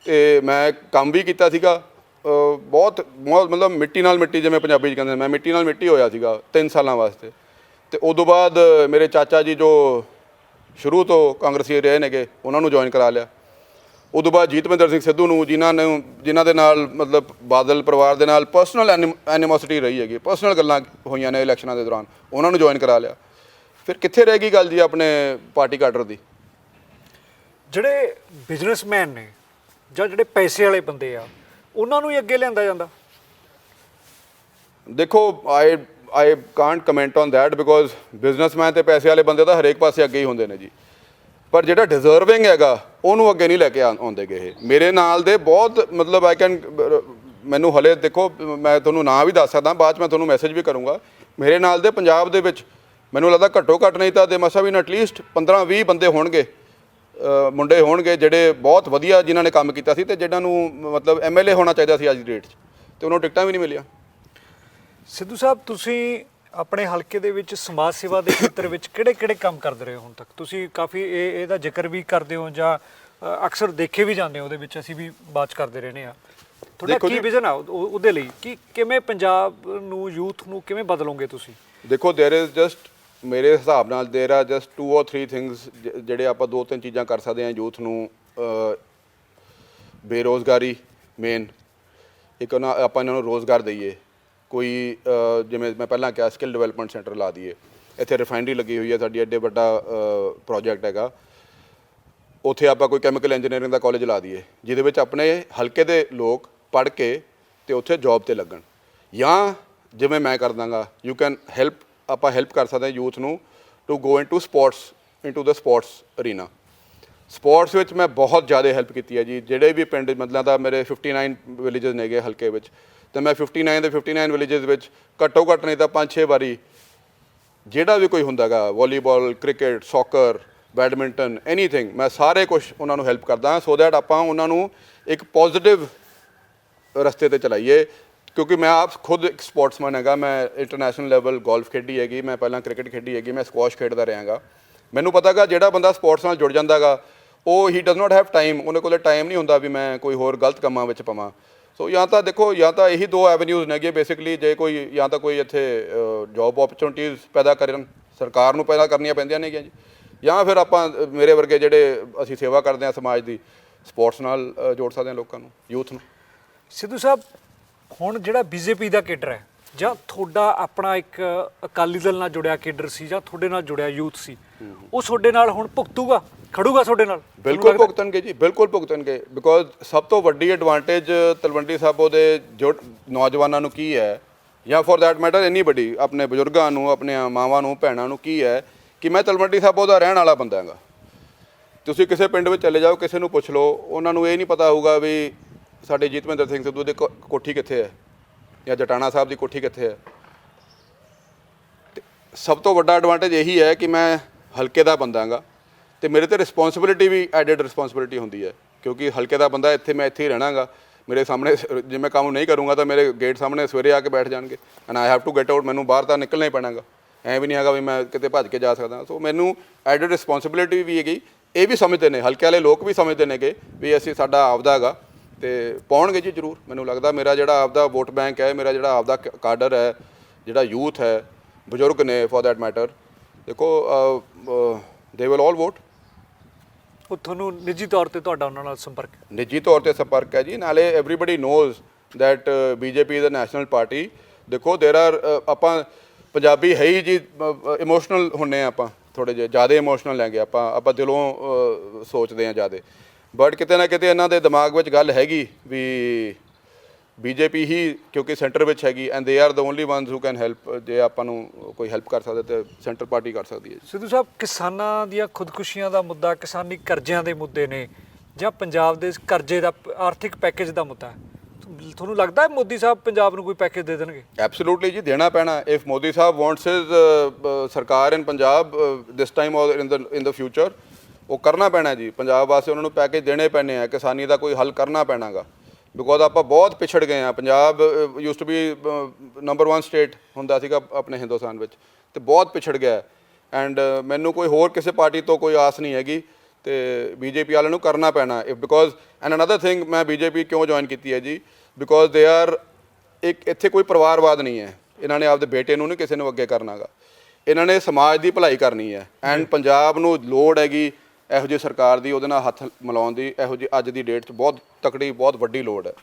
ਤੇ ਮੈਂ ਕੰਮ ਵੀ ਕੀਤਾ ਸੀਗਾ। ਬਹੁਤ ਮਤਲਬ ਮਿੱਟੀ ਨਾਲ ਮਿੱਟੀ, ਜਿਵੇਂ ਪੰਜਾਬੀ 'ਚ ਕਹਿੰਦੇ, ਮੈਂ ਮਿੱਟੀ ਨਾਲ ਮਿੱਟੀ ਹੋਇਆ ਸੀਗਾ 3 ਸਾਲਾਂ ਵਾਸਤੇ। ਤੇ ਉਦੋਂ ਬਾਅਦ ਮੇਰੇ ਚਾਚਾ ਜੀ ਜੋ ਸ਼ੁਰੂ ਤੋਂ ਕਾਂਗਰਸੀ ਰਹੇ ਨੇਗੇ, ਉਹਨਾਂ ਨੂੰ ਜੁਆਇਨ ਕਰਾ ਲਿਆ। ਉਦੋਂ ਬਾਅਦ ਜੀਤਮਿੰਦਰ ਸਿੰਘ ਸਿੱਧੂ ਨੂੰ, ਜਿਨ੍ਹਾਂ ਦੇ ਨਾਲ ਮਤਲਬ ਬਾਦਲ ਪਰਿਵਾਰ ਦੇ ਨਾਲ ਪਰਸਨਲ ਐਨੀਮੋਸਿਟੀ ਰਹੀ ਹੈਗੀ, ਪਰਸਨਲ ਗੱਲਾਂ ਹੋਈਆਂ ਨੇ ਇਲੈਕਸ਼ਨਾਂ ਦੇ ਦੌਰਾਨ, ਉਹਨਾਂ ਨੂੰ ਜੁਆਇਨ ਕਰਾ ਲਿਆ। ਫਿਰ ਕਿੱਥੇ ਰਹਿ ਗਈ ਗੱਲ ਜੀ ਆਪਣੇ ਪਾਰਟੀ ਕਾਡਰ ਦੀ? ਜਿਹੜੇ ਬਿਜ਼ਨਸਮੈਨ ਨੇ ਜਾਂ ਜਿਹੜੇ ਪੈਸੇ ਵਾਲੇ ਬੰਦੇ ਆ, ਉਹਨਾਂ ਨੂੰ ਹੀ ਅੱਗੇ ਲਿਆਂਦਾ ਜਾਂਦਾ। ਦੇਖੋ I can't comment on that, because businessman ਤੇ ਪੈਸੇ ਵਾਲੇ ਬੰਦੇ ਤਾਂ ਹਰੇਕ ਪਾਸੇ ਅੱਗੇ ਹੀ ਹੁੰਦੇ ਨੇ ਜੀ, ਪਰ ਜਿਹੜਾ ਡਿਜ਼ਰਵਿੰਗ ਹੈਗਾ ਉਹਨੂੰ ਅੱਗੇ ਨਹੀਂ ਲੈ ਕੇ ਆਉਂਦੇ ਗਏ। ਮੇਰੇ ਨਾਲ ਦੇ ਬਹੁਤ ਮਤਲਬ ਮੈਨੂੰ ਹਲੇ ਦੇਖੋ, ਮੈਂ ਤੁਹਾਨੂੰ ਨਾਂ ਵੀ ਦੱਸ ਸਕਦਾ, ਬਾਅਦ 'ਚ ਮੈਂ ਤੁਹਾਨੂੰ ਮੈਸੇਜ ਵੀ ਕਰੂੰਗਾ। ਮੇਰੇ ਨਾਲ ਦੇ ਪੰਜਾਬ ਦੇ ਵਿੱਚ ਮੈਨੂੰ ਲੱਗਦਾ ਘੱਟੋ ਘੱਟ ਨਹੀਂ ਤਾਂ ਦੇ ਮਸਾ ਵੀ ਐਟਲੀਸਟ 15-20 ਬੰਦੇ ਹੋਣਗੇ, ਮੁੰਡੇ ਹੋਣਗੇ ਜਿਹੜੇ ਬਹੁਤ ਵਧੀਆ, ਜਿਨ੍ਹਾਂ ਨੇ ਕੰਮ ਕੀਤਾ ਸੀ ਤੇ ਜਿਹਨਾਂ ਨੂੰ ਮਤਲਬ MLA ਹੋਣਾ ਚਾਹੀਦਾ ਸੀ ਅੱਜ ਦੀ ਡੇਟ 'ਚ, ਤੇ ਉਹਨਾਂ ਨੂੰ ਟਿਕਟਾਂ ਵੀ ਨਹੀਂ ਮਿਲੀਆਂ। ਸਿੱਧੂ ਸਾਹਿਬ, ਤੁਸੀਂ ਆਪਣੇ ਹਲਕੇ ਦੇ ਵਿੱਚ ਸਮਾਜ ਸੇਵਾ ਦੇ ਖੇਤਰ ਵਿੱਚ ਕਿਹੜੇ ਕੰਮ ਕਰਦੇ ਰਹੇ ਹੋ ਹੁਣ ਤੱਕ? ਤੁਸੀਂ ਕਾਫੀ ਇਹਦਾ ਜ਼ਿਕਰ ਵੀ ਕਰਦੇ ਹੋ ਜਾਂ ਅਕਸਰ ਦੇਖੇ ਵੀ ਜਾਂਦੇ ਹੋ, ਉਹਦੇ ਵਿੱਚ ਅਸੀਂ ਵੀ ਬਾਤ ਕਰਦੇ ਰਹਿੰਦੇ ਆ। ਤੁਹਾਡਾ ਕੀ ਵਿਜ਼ਨ ਆ ਉਹਦੇ ਲਈ, ਕਿ ਕਿਵੇਂ ਪੰਜਾਬ ਨੂੰ, ਯੂਥ ਨੂੰ ਕਿਵੇਂ ਬਦਲੋਗੇ ਤੁਸੀਂ? ਦੇਖੋ, ਦੇਰ ਇਜ਼ ਜਸਟ, ਮੇਰੇ ਹਿਸਾਬ ਨਾਲ ਦੇਰ ਆਰ ਜਸਟ 2 or 3 ਥਿੰਗਸ ਜਿਹੜੇ ਆਪਾਂ 2-3 ਚੀਜ਼ਾਂ ਕਰ ਸਕਦੇ ਹਾਂ ਯੂਥ ਨੂੰ। ਬੇਰੁਜ਼ਗਾਰੀ ਮੇਨ, ਇੱਕ ਨਾ ਆਪਾਂ ਇਹਨਾਂ ਨੂੰ ਰੋਜ਼ਗਾਰ ਦਈਏ, ਕੋਈ ਜਿਵੇਂ ਮੈਂ ਪਹਿਲਾਂ ਕਿਹਾ ਸਕਿੱਲ ਡਿਵੈਲਪਮੈਂਟ ਸੈਂਟਰ ਲਾ ਦਈਏ। ਇੱਥੇ ਰਿਫਾਈਨਰੀ ਲੱਗੀ ਹੋਈ ਹੈ ਸਾਡੀ, ਐਡੇ ਵੱਡਾ ਪ੍ਰੋਜੈਕਟ ਹੈਗਾ, ਉੱਥੇ ਆਪਾਂ ਕੋਈ ਕੈਮੀਕਲ ਇੰਜੀਨੀਅਰਿੰਗ ਦਾ ਕਾਲਜ ਲਾ ਦਈਏ, ਜਿਹਦੇ ਵਿੱਚ ਆਪਣੇ ਹਲਕੇ ਦੇ ਲੋਕ ਪੜ੍ਹ ਕੇ ਤੇ ਉੱਥੇ ਜੌਬ 'ਤੇ ਲੱਗਣ। ਜਾਂ ਜਿਵੇਂ ਮੈਂ ਕਰ ਦਾਂਗਾ, ਯੂ ਕੈਨ ਹੈਲਪ, ਆਪਾਂ ਹੈਲਪ ਕਰ ਸਕਦੇ ਹਾਂ ਯੂਥ ਨੂੰ to go into sports, into the sports arena. Sports ਵਿੱਚ ਮੈਂ ਬਹੁਤ ਜ਼ਿਆਦਾ ਹੈਲਪ ਕੀਤੀ ਹੈ ਜੀ। ਜਿਹੜੇ ਵੀ ਪਿੰਡ, ਮਤਲਬ ਤਾਂ ਮੇਰੇ 59 ਵਿਲੇਜਸ ਨੇਗੇ ਹਲਕੇ ਵਿੱਚ, ਤੇ ਮੈਂ 59 ਦੇ 59 ਵਿਲੇਜਸ ਵਿੱਚ ਘੱਟੋ ਘੱਟ ਨਹੀਂ ਤਾਂ 5-6 ਵਾਰੀ ਜਿਹੜਾ ਵੀ ਕੋਈ ਹੁੰਦਾ ਗਾ, volleyball, cricket, soccer, badminton, anything, ਮੈਂ ਸਾਰੇ ਕੁਝ ਉਹਨਾਂ ਨੂੰ ਹੈਲਪ ਕਰਦਾ ਹਾਂ, ਸੋ ਦੈਟ ਆਪਾਂ ਉਹਨਾਂ ਨੂੰ ਇੱਕ ਪੋਜ਼ਿਟਿਵ ਰਸਤੇ 'ਤੇ ਚਲਾਈਏ। ਕਿਉਂਕਿ ਮੈਂ ਆਪ ਖੁਦ ਇੱਕ ਸਪੋਰਟਸਮੈਨ ਹੈਗਾ, ਮੈਂ ਇੰਟਰਨੈਸ਼ਨਲ ਲੈਵਲ ਗੋਲਫ ਖੇਡੀ ਹੈਗੀ, ਮੈਂ ਪਹਿਲਾਂ ਕ੍ਰਿਕਟ ਖੇਡੀ ਹੈਗੀ, ਮੈਂ ਸਕੁਐਸ਼ ਖੇਡਦਾ ਰਿਹਾ ਗਾ। ਮੈਨੂੰ ਪਤਾ ਗਾ ਜਿਹੜਾ ਬੰਦਾ ਸਪੋਰਟਸ ਨਾਲ ਜੁੜ ਜਾਂਦਾ ਗਾ, ਉਹ ਹੀ ਡਜ਼ ਨਾਟ ਹੈਵ ਟਾਈਮ, ਉਹਦੇ ਕੋਲ ਟਾਈਮ ਨਹੀਂ ਹੁੰਦਾ ਵੀ ਮੈਂ ਕੋਈ ਹੋਰ ਗਲਤ ਕੰਮਾਂ ਵਿੱਚ ਪਵਾਂ। ਸੋ ਜਾਂ ਤਾਂ ਦੇਖੋ, ਜਾਂ ਤਾਂ ਇਹੀ 2 ਐਵਨਿਊਜ਼ ਨੇਗੇ ਬੇਸਿਕਲੀ, ਜੇ ਕੋਈ ਜਾਂ ਤਾਂ ਕੋਈ ਇੱਥੇ ਜੋਬ ਓਪਰਚੁਨਿਟੀਜ਼ ਪੈਦਾ ਕਰਨ, ਸਰਕਾਰ ਨੂੰ ਪੈਦਾ ਕਰਨੀਆਂ ਪੈਂਦੀਆਂ ਨੇਗੀਆਂ ਜੀ, ਜਾਂ ਫਿਰ ਆਪਾਂ ਮੇਰੇ ਵਰਗੇ ਜਿਹੜੇ ਅਸੀਂ ਸੇਵਾ ਕਰਦੇ ਹਾਂ ਸਮਾਜ ਦੀ, ਸਪੋਰਟਸ ਨਾਲ ਜੋੜ ਸਕਦੇ ਹਾਂ ਲੋਕਾਂ ਨੂੰ, ਯੂਥ ਨੂੰ। ਸਿੱਧੂ ਸਾਹਿਬ, ਹੁਣ ਜਿਹੜਾ BJP ਦਾ ਕੇਡਰ ਹੈ, ਜਾਂ ਤੁਹਾਡਾ ਆਪਣਾ ਇੱਕ ਅਕਾਲੀ ਦਲ ਨਾਲ ਜੁੜਿਆ ਕੇਡਰ ਸੀ, ਜਾਂ ਤੁਹਾਡੇ ਨਾਲ ਜੁੜਿਆ ਯੂਥ ਸੀ, ਉਹ ਤੁਹਾਡੇ ਨਾਲ ਹੁਣ ਭੁਗਤੂਗਾ, ਖੜੂਗਾ ਤੁਹਾਡੇ ਨਾਲ? ਬਿਲਕੁਲ ਭੁਗਤਣਗੇ ਜੀ, ਬਿਲਕੁਲ ਭੁਗਤਣਗੇ। ਬਿਕੋਜ਼ ਸਭ ਤੋਂ ਵੱਡੀ ਐਡਵਾਂਟੇਜ ਤਲਵੰਡੀ ਸਾਬੋ ਦੇ ਜੋ ਨੌਜਵਾਨਾਂ ਨੂੰ ਕੀ ਹੈ, ਜਾਂ ਫॉर दैट ਮੈਟਰ ਐਨੀਬਡੀ, ਆਪਣੇ ਬਜ਼ੁਰਗਾਂ ਨੂੰ, ਆਪਣੀਆਂ ਮਾਵਾਂ ਨੂੰ, ਭੈਣਾਂ ਨੂੰ ਕੀ ਹੈ ਕਿ ਮੈਂ ਤਲਵੰਡੀ ਸਾਬੋ ਦਾ ਰਹਿਣ ਵਾਲਾ ਬੰਦਾ ਹੈਗਾ। ਤੁਸੀਂ ਕਿਸੇ ਪਿੰਡ ਵਿੱਚ ਚਲੇ ਜਾਓ, ਕਿਸੇ ਨੂੰ ਪੁੱਛ ਲਓ, ਉਹਨਾਂ ਨੂੰ ਇਹ ਨਹੀਂ ਪਤਾ ਹੋਊਗਾ ਵੀ ਸਾਡੇ ਜੀਤਮਿੰਦਰ ਸਿੰਘ ਸਿੱਧੂ ਦੀ ਕੋਠੀ ਕਿੱਥੇ ਹੈ, ਜਾਂ ਜਟਾਣਾ ਸਾਹਿਬ ਦੀ ਕੋਠੀ ਕਿੱਥੇ ਹੈ। ਤੇ ਸਭ ਤੋਂ ਵੱਡਾ ਐਡਵਾਂਟੇਜ ਇਹੀ ਹੈ ਕਿ ਮੈਂ ਹਲਕੇ ਦਾ ਬੰਦਾ ਹੈਗਾ, ਤੇ ਮੇਰੇ ਤੇ ਰਿਸਪੌਂਸਿਬਿਲਿਟੀ ਵੀ ਐਡਿਡ ਰਿਸਪੌਂਸਿਬਿਲਿਟੀ ਹੁੰਦੀ ਹੈ, ਕਿਉਂਕਿ ਹਲਕੇ ਦਾ ਬੰਦਾ ਇੱਥੇ, ਮੈਂ ਇੱਥੇ ਹੀ ਰਹਿਣਾ ਗਾ। ਮੇਰੇ ਸਾਹਮਣੇ ਜੇ ਮੈਂ ਕੰਮ ਨਹੀਂ ਕਰੂੰਗਾ ਤਾਂ ਮੇਰੇ ਗੇਟ ਸਾਹਮਣੇ ਸਵੇਰੇ ਆ ਕੇ ਬੈਠ ਜਾਣਗੇ, and I have to get out, ਮੈਨੂੰ ਬਾਹਰ ਤਾਂ ਨਿਕਲਣਾ ਹੀ ਪੈਣਾ ਗਾ, ਐਂ ਵੀ ਨਹੀਂ ਹੈਗਾ ਵੀ ਮੈਂ ਕਿਤੇ ਭੱਜ ਕੇ ਜਾ ਸਕਦਾ। ਸੋ ਮੈਨੂੰ ਐਡਿਡ ਰਿਸਪੌਂਸਿਬਿਲਿਟੀ ਵੀ ਹੈਗੀ, ਇਹ ਵੀ ਸਮਝਦੇ ਨੇ, ਹਲਕੇ ਵਾਲੇ ਲੋਕ ਵੀ ਸਮਝਦੇ ਨੇਗੇ ਵੀ ਅਸੀਂ, ਸਾਡਾ ਆਪਦਾ ਹੈਗਾ, ਤੇ ਪਾਉਣਗੇ ਜੀ ਜ਼ਰੂਰ। ਮੈਨੂੰ ਲੱਗਦਾ ਮੇਰਾ ਜਿਹੜਾ ਆਪਦਾ ਵੋਟ ਬੈਂਕ ਹੈ, ਮੇਰਾ ਜਿਹੜਾ ਆਪਦਾ ਕਾਡਰ ਹੈ, ਜਿਹੜਾ ਯੂਥ ਹੈ, ਬਜ਼ੁਰਗ ਨੇ ਫॉर दैट ਮੈਟਰ, ਦੇਖੋ ਦੇ ਵਿਲ ਆਲ ਵੋਟ। ਉਹ ਤੁਹਾਨੂੰ ਨਿੱਜੀ ਤੌਰ ਤੇ ਤੁਹਾਡਾ ਉਹਨਾਂ ਨਾਲ ਸੰਪਰਕ? ਨਿੱਜੀ ਤੌਰ ਤੇ ਸੰਪਰਕ ਹੈ ਜੀ, ਨਾਲੇ everybody knows that BJP is a national party. ਦੇਖੋ ਦੇਰ ਆਰ, ਆਪਾਂ ਪੰਜਾਬੀ ਹੈ ਹੀ ਜੀ ਇਮੋਸ਼ਨਲ ਹੁੰਦੇ ਹਾਂ, ਆਪਾਂ ਥੋੜ੍ਹੇ ਜਿਹੇ ਜ਼ਿਆਦਾ ਇਮੋਸ਼ਨਲ ਹੈਗੇ, ਆਪਾਂ ਦਿਲੋਂ ਸੋਚਦੇ ਹਾਂ ਜ਼ਿਆਦਾ, ਬਟ ਕਿਤੇ ਨਾ ਕਿਤੇ ਇਹਨਾਂ ਦੇ ਦਿਮਾਗ ਵਿੱਚ ਗੱਲ ਹੈਗੀ ਵੀ BJP ਹੀ ਕਿਉਂਕਿ ਸੈਂਟਰ ਵਿੱਚ ਹੈਗੀ, and they are the only ones who can help. ਜੇ ਆਪਾਂ ਨੂੰ ਕੋਈ ਹੈਲਪ ਕਰ ਸਕਦਾ ਤੇ ਸੈਂਟਰ ਪਾਰਟੀ ਕਰ ਸਕਦੀ ਹੈ। ਸਿੱਧੂ ਸਾਹਿਬ, ਕਿਸਾਨਾਂ ਦੀਆਂ ਖੁਦਕੁਸ਼ੀਆਂ ਦਾ ਮੁੱਦਾ, ਕਿਸਾਨੀ ਕਰਜ਼ਿਆਂ ਦੇ ਮੁੱਦੇ ਨੇ, ਜਾਂ ਪੰਜਾਬ ਦੇ ਕਰਜ਼ੇ ਦਾ ਆਰਥਿਕ ਪੈਕੇਜ ਦਾ ਮੁੱਦਾ, ਤੁਹਾਨੂੰ ਲੱਗਦਾ ਹੈ ਮੋਦੀ ਸਾਹਿਬ ਪੰਜਾਬ ਨੂੰ ਕੋਈ ਪੈਕੇਜ ਦੇ ਦੇਣਗੇ? ਐਬਸੋਲੂਟਲੀ ਜੀ, ਦੇਣਾ ਪੈਣਾ। If Modi Sahib wants his ਸਰਕਾਰ ਇਨ ਪੰਜਾਬ ਦਿਸ ਟਾਈਮ ਔਰ ਇਨ ਦ ਫਿਊਚਰ, ਉਹ ਕਰਨਾ ਪੈਣਾ ਜੀ। ਪੰਜਾਬ ਵਾਸਤੇ ਉਹਨਾਂ ਨੂੰ ਪੈਕੇਜ ਦੇਣੇ ਪੈਣੇ ਆ। ਕਿਸਾਨੀ ਦਾ ਕੋਈ ਹੱਲ ਕਰਨਾ ਪੈਣਾਗਾ, ਬਿਕੋਜ਼ ਆਪਾਂ ਬਹੁਤ ਪਿਛੜ ਗਏ ਆ। Punjab used to be number 1 state ਹੁੰਦਾ ਸੀਗਾ ਆਪਣੇ ਹਿੰਦੁਸਤਾਨ ਵਿੱਚ, ਤੇ ਬਹੁਤ ਪਿਛੜ ਗਿਆ। ਐਂਡ ਮੈਨੂੰ ਕੋਈ ਹੋਰ ਕਿਸੇ ਪਾਰਟੀ ਤੋਂ ਕੋਈ ਆਸ ਨਹੀਂ ਹੈਗੀ, ਤੇ ਬੀਜੇਪੀ ਵਾਲਿਆਂ ਨੂੰ ਕਰਨਾ ਪੈਣਾ। If because and another thing, ਮੈਂ ਬੀਜੇਪੀ ਕਿਉਂ ਜੁਆਇਨ ਕੀਤੀ ਹੈ ਜੀ, ਬਿਕੋਜ਼ ਦੇ ਆਰ ਇੱਥੇ ਕੋਈ ਪਰਿਵਾਰਵਾਦ ਨਹੀਂ ਹੈ। ਇਹਨਾਂ ਨੇ ਆਪਦੇ ਬੇਟੇ ਨੂੰ ਨਹੀਂ ਕਿਸੇ ਨੂੰ ਅੱਗੇ ਕਰਨਾਗਾ, ਇਹਨਾਂ ਨੇ ਸਮਾਜ ਦੀ ਭਲਾਈ ਕਰਨੀ ਹੈ। ਐਂਡ ਪੰਜਾਬ ਨੂੰ ਲੋੜ ਹੈਗੀ ਇਹੋ ਜਿਹੀ ਸਰਕਾਰ ਦੀ, ਉਹਦੇ ਨਾਲ ਹੱਥ ਮਿਲਾਉਣ ਦੀ। ਇਹੋ ਜਿਹੀ ਅੱਜ ਦੀ ਡੇਟ 'ਚ ਬਹੁਤ ਤਕੜੀ, ਬਹੁਤ ਵੱਡੀ ਲੋੜ ਹੈ।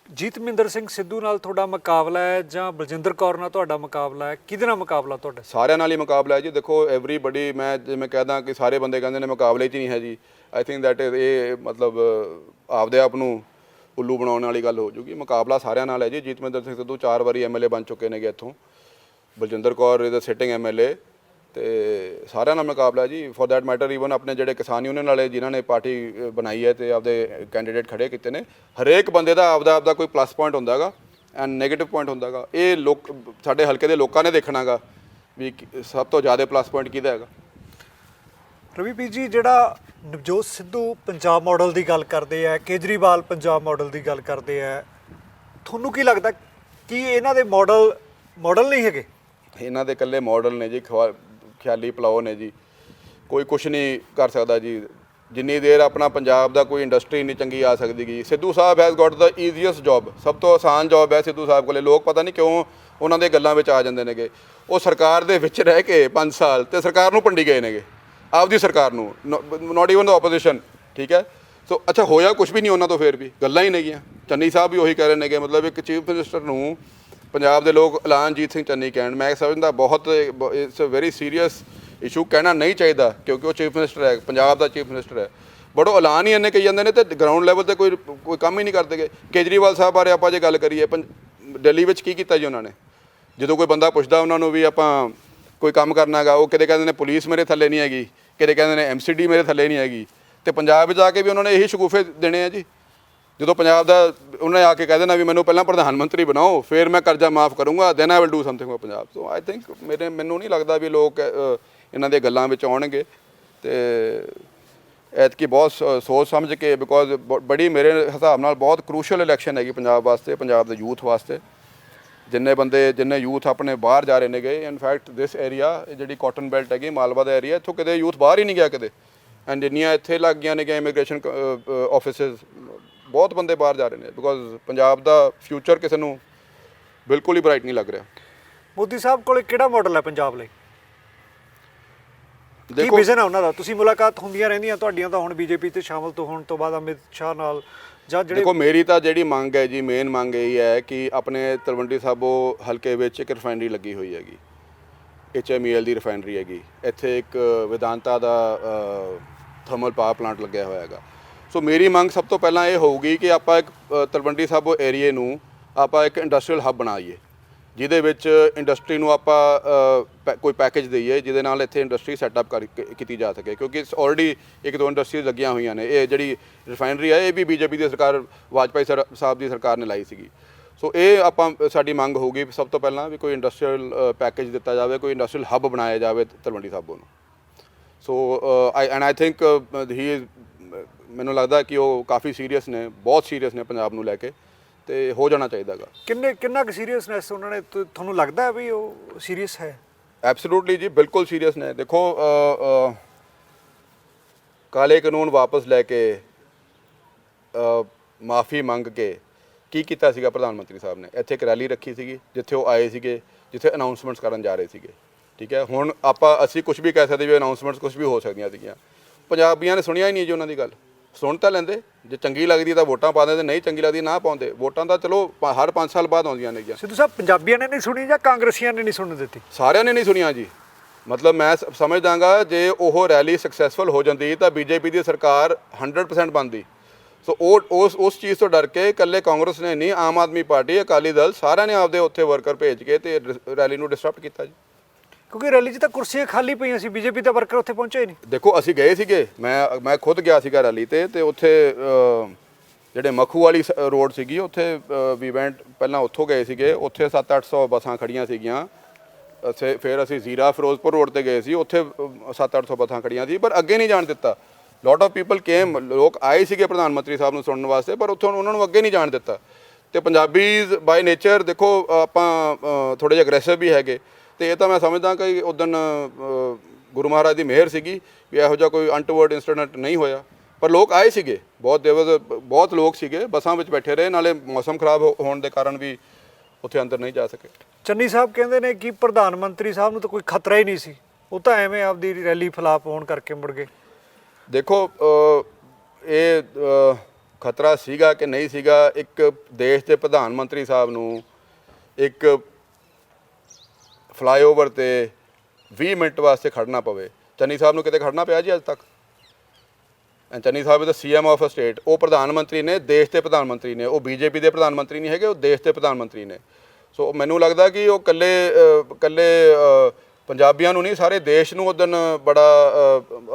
ਜੀਤਮਿੰਦਰ ਸਿੰਘ ਸਿੱਧੂ ਨਾਲ ਤੁਹਾਡਾ ਮੁਕਾਬਲਾ ਹੈ ਜਾਂ ਬਲਜਿੰਦਰ ਕੌਰ ਨਾਲ ਤੁਹਾਡਾ ਮੁਕਾਬਲਾ ਹੈ? ਕਿਹਦੇ ਨਾਲ ਮੁਕਾਬਲਾ ਤੁਹਾਡਾ? ਸਾਰਿਆਂ ਨਾਲ ਹੀ ਮੁਕਾਬਲਾ ਹੈ ਜੀ। ਦੇਖੋ ਐਵਰੀਬਡੀ, ਮੈਂ ਜਿਵੇਂ ਕਹਿਦਾ ਕਿ ਸਾਰੇ ਬੰਦੇ ਕਹਿੰਦੇ ਨੇ ਮੁਕਾਬਲੇ 'ਚ ਨਹੀਂ ਹੈ ਜੀ। ਆਈ ਥਿੰਕ ਦੈਟ ਇਹ ਮਤਲਬ ਆਪਦੇ ਆਪ ਨੂੰ ਉੱਲੂ ਬਣਾਉਣ ਵਾਲੀ ਗੱਲ ਹੋ ਜੂਗੀ। ਮੁਕਾਬਲਾ ਸਾਰਿਆਂ ਨਾਲ ਹੈ ਜੀ। ਜੀਤਮਿੰਦਰ ਸਿੰਘ ਸਿੱਧੂ 4 ਵਾਰੀ MLA ਬਣ ਚੁੱਕੇ ਨੇਗੇ ਇੱਥੋਂ। Baljinder Kaur is a sitting MLA, ਤੇ ਸਾਰਿਆਂ ਨਾਲ ਮੁਕਾਬਲਾ ਜੀ। ਫॉर दैट ਮੈਟਰ ਈਵਨ ਆਪਣੇ ਜਿਹੜੇ ਕਿਸਾਨ ਯੂਨੀਅਨ ਵਾਲੇ ਜਿਨ੍ਹਾਂ ਨੇ ਪਾਰਟੀ ਬਣਾਈ ਹੈ ਤੇ ਆਪਦੇ ਕੈਂਡੀਡੇਟ ਖੜੇ ਕੀਤੇ ਨੇ, ਹਰੇਕ ਬੰਦੇ ਦਾ ਆਪਦਾ ਕੋਈ ਪਲੱਸ ਪੁਆਇੰਟ ਹੁੰਦਾ ਗਾ ਐਂਡ ਨੈਗੇਟਿਵ ਪੁਆਇੰਟ ਹੁੰਦਾ ਗਾ। ਇਹ ਲੋਕ ਸਾਡੇ ਹਲਕੇ ਦੇ ਲੋਕਾਂ ਨੇ ਦੇਖਣਾਗਾ ਵੀ ਸਭ ਤੋਂ ਜ਼ਿਆਦਾ ਪਲੱਸ ਪੁਆਇੰਟ ਕਿਹਦਾ ਹੈਗਾ। ਰਵੀ ਪੀ ਜੀ, ਜਿਹੜਾ ਨਵਜੋਤ ਸਿੱਧੂ ਪੰਜਾਬ ਮਾਡਲ ਦੀ ਗੱਲ ਕਰਦੇ ਆ, ਕੇਜਰੀਵਾਲ ਪੰਜਾਬ ਮਾਡਲ ਦੀ ਗੱਲ ਕਰਦੇ ਆ, ਤੁਹਾਨੂੰ ਕੀ ਲੱਗਦਾ ਕਿ ਇਹਨਾਂ ਦੇ ਮਾਡਲ ਨਹੀਂ ਹੈਗੇ? ਇਹਨਾਂ ਦੇ ਇਕੱਲੇ ਮਾਡਲ ਨੇ ਜੀ, ਖਿਆਲੀ ਪਲਾਓ ਨੇ ਜੀ। ਕੋਈ ਕੁਛ ਨਹੀਂ ਕਰ ਸਕਦਾ ਜੀ ਜਿੰਨੀ ਦੇਰ ਆਪਣਾ ਪੰਜਾਬ ਦਾ ਕੋਈ ਇੰਡਸਟਰੀ ਨਹੀਂ ਚੰਗੀ ਆ ਸਕਦੀ ਗੀ। Sidhu Sahib has got the easiest job, ਸਭ ਤੋਂ ਆਸਾਨ ਜੌਬ ਹੈ ਸਿੱਧੂ ਸਾਹਿਬ ਕੋਲੇ। ਲੋਕ ਪਤਾ ਨਹੀਂ ਕਿਉਂ ਉਹਨਾਂ ਦੇ ਗੱਲਾਂ ਵਿੱਚ ਆ ਜਾਂਦੇ ਨੇਗੇ। ਉਹ ਸਰਕਾਰ ਦੇ ਵਿੱਚ ਰਹਿ ਕੇ 5 ਸਾਲ ਤੇ ਸਰਕਾਰ ਨੂੰ ਭੰਡੀ ਗਏ ਨੇਗੇ, ਆਪਦੀ ਸਰਕਾਰ ਨੂੰ, ਨਾਟ ਈਵਨ ਦਾ ਆਪੋਜੀਸ਼ਨ। ਠੀਕ ਹੈ, ਸੋ ਅੱਛਾ ਹੋਇਆ ਕੁਛ ਵੀ ਨਹੀਂ ਉਹਨਾਂ ਤੋਂ, ਫਿਰ ਵੀ ਗੱਲਾਂ ਹੀ ਨੇਗੀਆਂ। ਚੰਨੀ ਸਾਹਿਬ ਵੀ ਉਹੀ ਕਹਿ ਰਹੇ ਨੇਗੇ, ਮਤਲਬ ਇੱਕ ਚੀਫ ਮਿਨਿਸਟਰ ਨੂੰ ਪੰਜਾਬ ਦੇ ਲੋਕ ਐਲਾਨਜੀਤ ਸਿੰਘ ਚੰਨੀ ਕਹਿਣ, ਮੈਂ ਸਮਝਦਾ ਬਹੁਤ it's a very serious issue. ਕਹਿਣਾ ਨਹੀਂ ਚਾਹੀਦਾ ਕਿਉਂਕਿ ਉਹ ਚੀਫ ਮਿਨਿਸਟਰ ਹੈ, ਪੰਜਾਬ ਦਾ ਚੀਫ ਮਿਨਿਸਟਰ ਹੈ, ਬਟ ਉਹ ਐਲਾਨ ਹੀ ਇੰਨੇ ਕਹੀ ਜਾਂਦੇ ਨੇ ਤੇ ਗਰਾਊਂਡ ਲੈਵਲ 'ਤੇ ਕੋਈ ਕੰਮ ਹੀ ਨਹੀਂ ਕਰਦੇ ਗਏ। ਕੇਜਰੀਵਾਲ ਸਾਹਿਬ ਬਾਰੇ ਆਪਾਂ ਜੇ ਗੱਲ ਕਰੀਏ, ਦਿੱਲੀ ਵਿੱਚ ਕੀ ਕੀਤਾ ਜੀ ਉਹਨਾਂ ਨੇ? ਜਦੋਂ ਕੋਈ ਬੰਦਾ ਪੁੱਛਦਾ ਉਹਨਾਂ ਨੂੰ ਵੀ ਆਪਾਂ ਕੋਈ ਕੰਮ ਕਰਨਾ ਹੈਗਾ, ਉਹ ਕਿਤੇ ਕਹਿੰਦੇ ਨੇ ਪੁਲਿਸ ਮੇਰੇ ਥੱਲੇ ਨਹੀਂ ਹੈਗੀ, ਕਿਤੇ ਕਹਿੰਦੇ ਨੇ MCD ਮੇਰੇ ਥੱਲੇ ਨਹੀਂ ਹੈਗੀ। ਤੇ ਪੰਜਾਬ ਵਿੱਚ ਆ ਕੇ ਵੀ ਉਹਨਾਂ ਨੇ ਇਹੀ ਸ਼ਗੂਫੇ ਦੇਣੇ ਆ ਜੀ। ਜਦੋਂ ਪੰਜਾਬ ਦਾ ਉਹਨਾਂ ਨੇ ਆ ਕੇ ਕਹਿ ਦੇਣਾ ਵੀ ਮੈਨੂੰ ਪਹਿਲਾਂ ਪ੍ਰਧਾਨ ਮੰਤਰੀ ਬਣਾਓ, ਫਿਰ ਮੈਂ ਕਰਜ਼ਾ ਮਾਫ ਕਰੂੰਗਾ, then I will do something for Punjab. So I think ਮੈਨੂੰ ਨਹੀਂ ਲੱਗਦਾ ਵੀ ਲੋਕ ਇਹਨਾਂ ਦੇ ਗੱਲਾਂ ਵਿੱਚ ਆਉਣਗੇ। ਤੇ ਐਤਕੀ ਬਹੁਤ ਸੋਚ ਸਮਝ ਕੇ, ਬਿਕੋਜ਼ ਬੜੀ ਮੇਰੇ ਹਿਸਾਬ ਨਾਲ ਬਹੁਤ ਕਰੂਸ਼ਲ ਇਲੈਕਸ਼ਨ ਹੈਗੀ ਪੰਜਾਬ ਵਾਸਤੇ, ਪੰਜਾਬ ਦੇ ਯੂਥ ਵਾਸਤੇ। ਜਿੰਨੇ ਯੂਥ ਆਪਣੇ ਬਾਹਰ ਜਾ ਰਹੇ ਨੇਗੇ, ਇਨਫੈਕਟ ਦਿਸ ਏਰੀਆ ਜਿਹੜੀ ਕਾਟਨ ਬੈਲਟ ਹੈਗੀ, ਮਾਲਵਾ ਦਾ ਏਰੀਆ, ਇੱਥੋਂ ਕਿਤੇ ਯੂਥ ਬਾਹਰ ਹੀ ਨਹੀਂ ਗਿਆ ਕਿਤੇ। ਐਂਡ ਜਿੰਨੀਆਂ ਇੱਥੇ ਲੱਗ ਗਈਆਂ ਨੇ ਕਿ ਇਮੀਗ੍ਰੇਸ਼ਨ ਆਫਿਸਿਸ, ਬਹੁਤ ਬੰਦੇ ਬਾਹਰ ਜਾ ਰਹੇ ਨੇ, ਬਿਕੋਜ਼ ਪੰਜਾਬ ਦਾ ਫਿਊਚਰ ਕਿਸੇ ਨੂੰ ਬਿਲਕੁਲ ਹੀ ਬ੍ਰਾਈਟ ਨਹੀਂ ਲੱਗ ਰਿਹਾ। ਮੋਦੀ ਸਾਹਿਬ ਕੋਲੇ ਕਿਹੜਾ ਮਾਡਲ ਹੈ ਪੰਜਾਬ ਲਈ? ਕੀ ਦੇਖੋ ਵਿਜ਼ਨ ਹੈ ਉਹਨਾਂ ਦਾ? ਤੁਸੀਂ ਮੁਲਾਕਾਤ ਹੁੰਦੀਆਂ ਰਹਿੰਦੀਆਂ ਤੁਹਾਡੀਆਂ ਤਾਂ ਹੁਣ ਬੀਜੇਪੀ 'ਤੇ ਸ਼ਾਮਲ ਤੋਂ ਹੋਣ ਤੋਂ ਬਾਅਦ ਅਮਿਤ ਸ਼ਾਹ ਨਾਲ, ਜਾਂ ਜਿਹੜੇ ਦੇਖੋ ਮੇਰੀ ਤਾਂ ਜਿਹੜੀ ਮੰਗ ਹੈ ਜੀ, ਮੇਨ ਮੰਗ ਇਹ ਹੈ ਕਿ ਆਪਣੇ ਤਲਵੰਡੀ ਸਾਬੋ ਹਲਕੇ ਵਿੱਚ ਇੱਕ ਰਿਫਾਈਨਰੀ ਲੱਗੀ ਹੋਈ ਹੈਗੀ, HMEL ਦੀ ਰਿਫਾਈਨਰੀ ਹੈਗੀ। ਇੱਥੇ ਇੱਕ ਵਿਦਾਂਤਾ ਦਾ ਥਰਮਲ ਪਾਵਰ ਪਲਾਂਟ ਲੱਗਿਆ ਹੋਇਆ ਹੈਗਾ। ਸੋ ਮੇਰੀ ਮੰਗ ਸਭ ਤੋਂ ਪਹਿਲਾਂ ਇਹ ਹੋਊਗੀ ਕਿ ਆਪਾਂ ਇੱਕ ਤਲਵੰਡੀ ਸਾਬੋ ਏਰੀਏ ਨੂੰ ਆਪਾਂ ਇੱਕ ਇੰਡਸਟਰੀਅਲ ਹੱਬ ਬਣਾਈਏ, ਜਿਹਦੇ ਵਿੱਚ ਇੰਡਸਟਰੀ ਨੂੰ ਆਪਾਂ ਕੋਈ ਪੈਕੇਜ ਦਈਏ ਜਿਹਦੇ ਨਾਲ ਇੱਥੇ ਇੰਡਸਟਰੀ ਸੈਟਅਪ ਕੀਤੀ ਜਾ ਸਕੇ। ਕਿਉਂਕਿ ਆਲਰੇਡੀ 1-2 ਇੰਡਸਟਰੀਜ਼ ਲੱਗੀਆਂ ਹੋਈਆਂ ਨੇ। ਇਹ ਜਿਹੜੀ ਰਿਫਾਈਨਰੀ ਹੈ ਇਹ ਵੀ BJP ਦੀ ਸਰਕਾਰ, ਵਾਜਪਾਈ ਸਾਹਿਬ ਦੀ ਸਰਕਾਰ ਨੇ ਲਾਈ ਸੀਗੀ। ਸੋ ਇਹ ਆਪਾਂ ਸਾਡੀ ਮੰਗ ਹੋਊਗੀ ਸਭ ਤੋਂ ਪਹਿਲਾਂ ਵੀ ਕੋਈ ਇੰਡਸਟਰੀਅਲ ਪੈਕੇਜ ਦਿੱਤਾ ਜਾਵੇ, ਕੋਈ ਇੰਡਸਟਰੀਅਲ ਹੱਬ ਬਣਾਇਆ ਜਾਵੇ ਤਲਵੰਡੀ ਸਾਬੋ ਨੂੰ। ਸੋ ਆਈ ਥਿੰਕ ਮੈਨੂੰ ਲੱਗਦਾ ਕਿ ਉਹ ਕਾਫੀ ਸੀਰੀਅਸ ਨੇ, ਬਹੁਤ ਸੀਰੀਅਸ ਨੇ ਪੰਜਾਬ ਨੂੰ ਲੈ ਕੇ, ਤੇ ਹੋ ਜਾਣਾ ਚਾਹੀਦਾ ਗਾ। ਕਿੰਨਾ ਕੁ ਸੀਰੀਅਸਨੈਸ ਉਹਨਾਂ ਨੇ, ਤੁਹਾਨੂੰ ਲੱਗਦਾ ਹੈ ਵੀ ਉਹ ਸੀਰੀਅਸ ਹੈ? ਐਬਸੋਲੂਟਲੀ ਜੀ, ਬਿਲਕੁਲ ਸੀਰੀਅਸ ਨੇ। ਦੇਖੋ ਕਾਲੇ ਕਾਨੂੰਨ ਵਾਪਸ ਲੈ ਕੇ, ਮਾਫੀ ਮੰਗ ਕੇ ਕੀ ਕੀਤਾ ਸੀਗਾ ਪ੍ਰਧਾਨ ਮੰਤਰੀ ਸਾਹਿਬ ਨੇ? ਇੱਥੇ ਇੱਕ ਰੈਲੀ ਰੱਖੀ ਸੀਗੀ ਜਿੱਥੇ ਉਹ ਆਏ ਸੀਗੇ, ਜਿੱਥੇ ਅਨਾਊਂਸਮੈਂਟਸ ਕਰਨ ਜਾ ਰਹੇ ਸੀਗੇ। ਠੀਕ ਹੈ, ਹੁਣ ਅਸੀਂ ਕੁਝ ਵੀ ਕਹਿ ਸਕਦੇ ਵੀ ਅਨਾਊਂਸਮੈਂਟਸ ਕੁਝ ਵੀ ਹੋ ਸਕਦੀਆਂ ਸੀਗੀਆਂ। ਪੰਜਾਬੀਆਂ ਨੇ ਸੁਣਿਆ ਹੀ ਨਹੀਂ ਜੀ ਉਹਨਾਂ ਦੀ ਗੱਲ। ਸੁਣ ਤਾਂ ਲੈਂਦੇ, ਜੇ ਚੰਗੀ ਲੱਗਦੀ ਤਾਂ ਵੋਟਾਂ ਪਾ ਦਿੰਦੇ, ਨਹੀਂ ਚੰਗੀ ਲੱਗਦੀ ਨਾ ਪਾਉਂਦੇ। ਵੋਟਾਂ ਤਾਂ ਚਲੋ ਹਰ 5 ਸਾਲ ਬਾਅਦ ਆਉਂਦੀਆਂ ਨੇ। ਸਿੱਧੂ ਸਾਹਿਬ, ਪੰਜਾਬੀਆਂ ਨੇ ਨਹੀਂ ਸੁਣੀ ਜਾਂ ਕਾਂਗਰਸੀਆਂ ਨੇ ਨਹੀਂ ਸੁਣਨ ਦਿੱਤੀ? ਸਾਰਿਆਂ ਨੇ ਨਹੀਂ ਸੁਣੀਆਂ ਜੀ। ਮਤਲਬ ਮੈਂ ਸਮਝਦਾਗਾ ਜੇ ਉਹ ਰੈਲੀ ਸਕਸੈਸਫੁਲ ਹੋ ਜਾਂਦੀ ਤਾਂ BJP ਦੀ ਸਰਕਾਰ 100% ਬਣਦੀ। ਸੋ ਉਸ ਚੀਜ਼ ਤੋਂ ਡਰ ਕੇ ਇਕੱਲੇ ਕਾਂਗਰਸ ਨੇ ਨਹੀਂ, ਆਮ ਆਦਮੀ ਪਾਰਟੀ, ਅਕਾਲੀ ਦਲ, ਸਾਰਿਆਂ ਨੇ ਆਪਦੇ ਉੱਥੇ ਵਰਕਰ ਭੇਜ ਕੇ ਤੇ ਰੈਲੀ ਨੂੰ ਡਿਸਟਰਬਟ ਕੀਤਾ ਜੀ। ਕਿਉਂਕਿ ਰੈਲੀ 'ਚ ਤਾਂ ਕੁਰਸੀਆਂ ਖਾਲੀ ਪਈਆਂ ਸੀ, BJP ਦੇ ਵਰਕਰ ਉੱਥੇ ਪਹੁੰਚੇ ਨਹੀਂ। ਦੇਖੋ ਅਸੀਂ ਗਏ ਸੀਗੇ, ਮੈਂ ਖੁਦ ਗਿਆ ਸੀਗਾ ਰੈਲੀ ਤੇ ਉੱਥੇ ਜਿਹੜੇ ਮਖੂ ਵਾਲੀ ਰੋਡ ਸੀਗੀ ਉੱਥੇ ਵੀ ਵੈਂਟ ਪਹਿਲਾਂ ਉੱਥੋਂ ਗਏ ਸੀਗੇ, ਉੱਥੇ 700-800 ਬੱਸਾਂ ਖੜੀਆਂ ਸੀਗੀਆਂ। ਫਿਰ ਅਸੀਂ ਜ਼ੀਰਾ ਫਿਰੋਜ਼ਪੁਰ ਰੋਡ ਤੇ ਗਏ ਸੀ, ਉੱਥੇ 700-800 ਬੱਸਾਂ ਖੜੀਆਂ ਸੀ, ਪਰ ਅੱਗੇ ਨਹੀਂ ਜਾਣ ਦਿੱਤਾ। ਲੋਟ ਆਫ ਪੀਪਲ ਕੇਮ, ਲੋਕ ਆਏ ਸੀਗੇ ਪ੍ਰਧਾਨ ਮੰਤਰੀ ਸਾਹਿਬ ਨੂੰ ਸੁਣਨ ਵਾਸਤੇ, ਪਰ ਉੱਥੋਂ ਉਹਨਾਂ ਨੂੰ ਅੱਗੇ ਨਹੀਂ ਜਾਣ ਦਿੱਤਾ। ਤੇ ਪੰਜਾਬੀਜ਼ ਬਾਈ ਨੇਚਰ ਦੇਖੋ ਆਪਾਂ ਥੋੜ੍ਹੇ ਜਿਹੇ ਅਗਰੈਸਿਵ ਵੀ ਹੈਗੇ, ਤੇ ਇਹ ਤਾਂ ਮੈਂ ਸਮਝਦਾ ਕਿ ਉਦਣ ਗੁਰੂ ਮਹਾਰਾਜ ਦੀ ਮਿਹਰ ਸੀਗੀ ਵੀ ਇਹੋ ਜਿਹਾ ਕੋਈ ਅਨਟਵਰਡ ਇੰਸੀਡੈਂਟ ਨਹੀਂ ਹੋਇਆ। ਪਰ ਲੋਕ ਆਏ ਸੀਗੇ, ਬਹੁਤ ਲੋਕ ਸੀਗੇ, ਬੱਸਾਂ ਵਿੱਚ ਬੈਠੇ ਰਹੇ, ਨਾਲੇ ਮੌਸਮ ਖਰਾਬ ਹੋਣ ਦੇ ਕਾਰਨ ਵੀ ਉੱਥੇ ਅੰਦਰ ਨਹੀਂ ਜਾ ਸਕੇ। ਚੰਨੀ ਸਾਹਿਬ ਕਹਿੰਦੇ ਨੇ ਕਿ ਪ੍ਰਧਾਨ ਮੰਤਰੀ ਸਾਹਿਬ ਨੂੰ ਤਾਂ ਕੋਈ ਖਤਰਾ ਹੀ ਨਹੀਂ ਸੀ, ਉਹ ਤਾਂ ਐਵੇਂ ਆਪਦੀ ਰੈਲੀ ਫਲਾਪ ਹੋਣ ਕਰਕੇ ਮੁੜ ਗਏ। ਦੇਖੋ ਇਹ ਖਤਰਾ ਸੀਗਾ ਕਿ ਨਹੀਂ ਸੀਗਾ, ਇੱਕ ਦੇਸ਼ ਦੇ ਪ੍ਰਧਾਨ ਮੰਤਰੀ ਸਾਹਿਬ ਨੂੰ ਇੱਕ ਫਲਾਈਓਵਰ ਤੇ 20 ਮਿੰਟ ਵਾਸਤੇ ਖੜਨਾ ਪਵੇ। ਚੰਨੀ ਸਾਹਿਬ ਨੂੰ ਕਿਤੇ ਖੜਨਾ ਪਿਆ ਜੀ ਅੱਜ ਤੱਕ? ਚੰਨੀ ਸਾਹਿਬ ਦਾ CM ਆਫ ਅ ਸਟੇਟ, ਉਹ ਪ੍ਰਧਾਨ ਮੰਤਰੀ ਨੇ, ਦੇਸ਼ ਦੇ ਪ੍ਰਧਾਨ ਮੰਤਰੀ ਨੇ, ਉਹ BJP ਦੇ ਪ੍ਰਧਾਨ ਮੰਤਰੀ ਨਹੀਂ ਹੈਗੇ, ਉਹ ਦੇਸ਼ ਦੇ ਪ੍ਰਧਾਨ ਮੰਤਰੀ ਨੇ। ਸੋ ਮੈਨੂੰ ਲੱਗਦਾ ਕਿ ਉਹ ਇਕੱਲੇ ਪੰਜਾਬੀਆਂ ਨੂੰ ਨਹੀਂ, ਸਾਰੇ ਦੇਸ਼ ਨੂੰ ਉਦਣ ਬੜਾ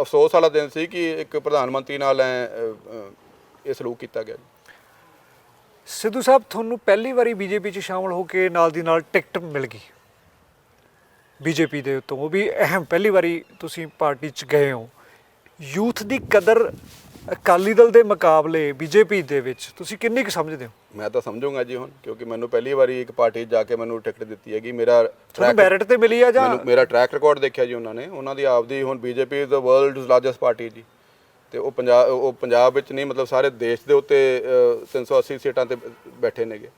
ਅਫਸੋਸ ਵਾਲਾ ਦਿਨ ਸੀ ਕਿ ਇੱਕ ਪ੍ਰਧਾਨ ਮੰਤਰੀ ਨਾਲ ਇਹ ਸਲੂਕ ਕੀਤਾ ਗਿਆ। ਸਿੱਧੂ ਸਾਹਿਬ, ਤੁਹਾਨੂੰ ਪਹਿਲੀ ਵਾਰੀ BJP 'ਚ ਸ਼ਾਮਲ ਹੋ ਕੇ ਨਾਲ ਦੀ ਨਾਲ ਟਿਕਟ ਮਿਲ ਗਈ BJP ਦੇ ਉੱਤੋਂ, ਉਹ ਵੀ ਅਹਿਮ, ਪਹਿਲੀ ਵਾਰੀ ਤੁਸੀਂ ਪਾਰਟੀ 'ਚ ਗਏ ਹੋ। ਯੂਥ ਦੀ ਕਦਰ ਅਕਾਲੀ ਦਲ ਦੇ ਮੁਕਾਬਲੇ BJP ਦੇ ਵਿੱਚ ਤੁਸੀਂ ਕਿੰਨੀ ਕੁ ਸਮਝਦੇ ਹੋ? ਮੈਂ ਤਾਂ ਸਮਝੂੰਗਾ ਜੀ ਹੁਣ, ਕਿਉਂਕਿ ਮੈਨੂੰ ਪਹਿਲੀ ਵਾਰੀ ਇੱਕ ਪਾਰਟੀ 'ਚ ਜਾ ਕੇ ਮੈਨੂੰ ਟਿਕਟ ਦਿੱਤੀ ਹੈਗੀ। ਮੇਰਾ ਮੈਰਿਟ ਤੇ ਮਿਲੀ ਆ ਜਾਂ ਮੇਰਾ ਟਰੈਕ ਰਿਕਾਰਡ ਦੇਖਿਆ ਜੀ ਉਹਨਾਂ ਨੇ, ਉਹਨਾਂ ਦੀ ਆਪਦੀ ਹੁਣ BJP is the world's largest party ਜੀ, ਤੇ ਉਹ ਪੰਜਾਬ ਵਿੱਚ ਨਹੀਂ, ਮਤਲਬ ਸਾਰੇ ਦੇਸ਼ ਦੇ ਉੱਤੇ 380 ਸੀਟਾਂ ਤੇ ਬੈਠੇ ਨੇਗੇ।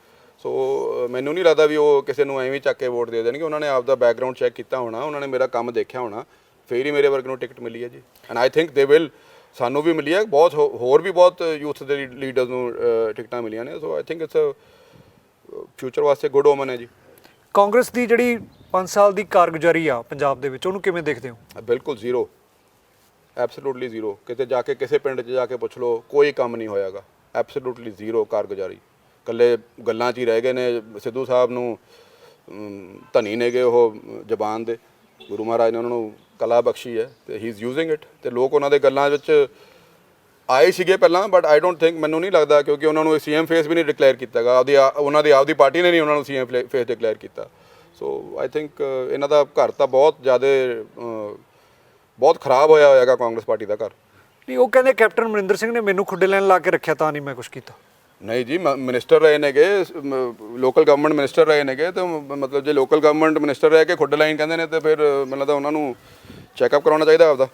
ਸੋ ਮੈਨੂੰ ਨਹੀਂ ਲੱਗਦਾ ਵੀ ਉਹ ਕਿਸੇ ਨੂੰ ਐਵੇਂ ਚੱਕ ਕੇ ਵੋਟ ਦੇ ਦੇਣਗੇ। ਉਹਨਾਂ ਨੇ ਆਪਦਾ ਬੈਕਗਰਾਊਂਡ ਚੈੱਕ ਕੀਤਾ ਹੋਣਾ, ਉਹਨਾਂ ਨੇ ਮੇਰਾ ਕੰਮ ਦੇਖਿਆ ਹੋਣਾ, ਫਿਰ ਹੀ ਮੇਰੇ ਵਰਗ ਨੂੰ ਟਿਕਟ ਮਿਲੀ ਹੈ ਜੀ। And I think they will, ਸਾਨੂੰ ਵੀ ਮਿਲੀ ਹੈ, ਬਹੁਤ ਹੋਰ ਵੀ ਬਹੁਤ ਯੂਥ ਦੇ ਲੀਡਰਸ ਨੂੰ ਟਿਕਟਾਂ ਮਿਲੀਆਂ ਨੇ। ਸੋ ਆਈ ਥਿੰਕ ਇਟਸ ਫਿਊਚਰ ਵਾਸਤੇ ਗੁੱਡ ਓਮਨ ਹੈ ਜੀ। ਕਾਂਗਰਸ ਦੀ ਜਿਹੜੀ 5 ਸਾਲ ਦੀ ਕਾਰਗੁਜ਼ਾਰੀ ਆ ਪੰਜਾਬ ਦੇ ਵਿੱਚ, ਉਹਨੂੰ ਕਿਵੇਂ ਦੇਖਦੇ ਹੋ? ਬਿਲਕੁਲ ਜ਼ੀਰੋ, ਐਬਸੋਲੂਟਲੀ ਜ਼ੀਰੋ। ਕਿਤੇ ਜਾ ਕੇ ਕਿਸੇ ਪਿੰਡ 'ਚ ਜਾ ਕੇ ਪੁੱਛ ਲਓ, ਕੋਈ ਕੰਮ ਨਹੀਂ ਹੋਇਆਗਾ, ਐਬਸੋਲੂਟਲੀ ਜ਼ੀਰੋ ਕਾਰਗੁਜ਼ਾਰੀ। ਇਕੱਲੇ ਗੱਲਾਂ 'ਚ ਹੀ ਰਹਿ ਗਏ ਨੇ। ਸਿੱਧੂ ਸਾਹਿਬ ਨੂੰ ਧਨੀ ਨੇਗੇ ਉਹ ਜ਼ਬਾਨ ਦੇ, ਗੁਰੂ ਮਹਾਰਾਜ ਨੇ ਉਹਨਾਂ ਨੂੰ ਕਲਾ ਬਖਸ਼ੀ ਹੈ ਤੇ ਹੀ ਇਜ਼ ਯੂਜ਼ਿੰਗ ਇਟ, ਤੇ ਲੋਕ ਉਹਨਾਂ ਦੇ ਗੱਲਾਂ ਵਿੱਚ ਆਏ ਸੀਗੇ ਪਹਿਲਾਂ, ਬਟ ਆਈ ਡੋਂਟ ਥਿੰਕ, ਮੈਨੂੰ ਨਹੀਂ ਲੱਗਦਾ, ਕਿਉਂਕਿ ਉਹਨਾਂ ਨੂੰ CM ਫੇਸ ਵੀ ਨਹੀਂ ਡਿਕਲੇਅਰ ਕੀਤਾ ਗਾ, ਉਹਨਾਂ ਦੀ ਆਪਦੀ ਪਾਰਟੀ ਨੇ ਨਹੀਂ ਉਹਨਾਂ ਨੂੰ CM ਫੇਸ ਡਿਕਲੇਅਰ ਕੀਤਾ। ਸੋ ਆਈ ਥਿੰਕ ਇਹਨਾਂ ਦਾ ਘਰ ਤਾਂ ਬਹੁਤ ਖਰਾਬ ਹੋਇਆ ਹੋਇਆਗਾ, ਕਾਂਗਰਸ ਪਾਰਟੀ ਦਾ ਘਰ। ਨਹੀਂ, ਉਹ ਕਹਿੰਦੇ ਕੈਪਟਨ ਅਮਰਿੰਦਰ ਸਿੰਘ ਨੇ ਮੈਨੂੰ ਖੁੱਡੇ ਲੈਣ ਲਾ ਕੇ ਰੱਖਿਆ ਤਾਂ ਨਹੀਂ ਮੈਂ ਕੁਛ ਕੀਤਾ। ਨਹੀਂ ਜੀ, ਮਿਨਿਸਟਰ ਰਹੇ ਨੇਗੇ, ਲੋਕਲ ਗਵਰਨਮੈਂਟ ਮਿਨਿਸਟਰ ਰਹੇ ਨੇਗੇ, ਤੇ ਮਤਲਬ ਜੇ ਲੋਕਲ ਗਵਰਨਮੈਂਟ ਮਿਨਿਸਟਰ ਰਹਿ ਕੇ ਖੁੱਡ ਲਾਈਨ ਕਹਿੰਦੇ ਨੇ, ਤੇ ਫਿਰ ਮੈਨੂੰ ਲੱਗਦਾ ਉਹਨਾਂ ਨੂੰ ਚੈੱਕਅਪ ਕਰਾਉਣਾ ਚਾਹੀਦਾ ਆਪਦਾ,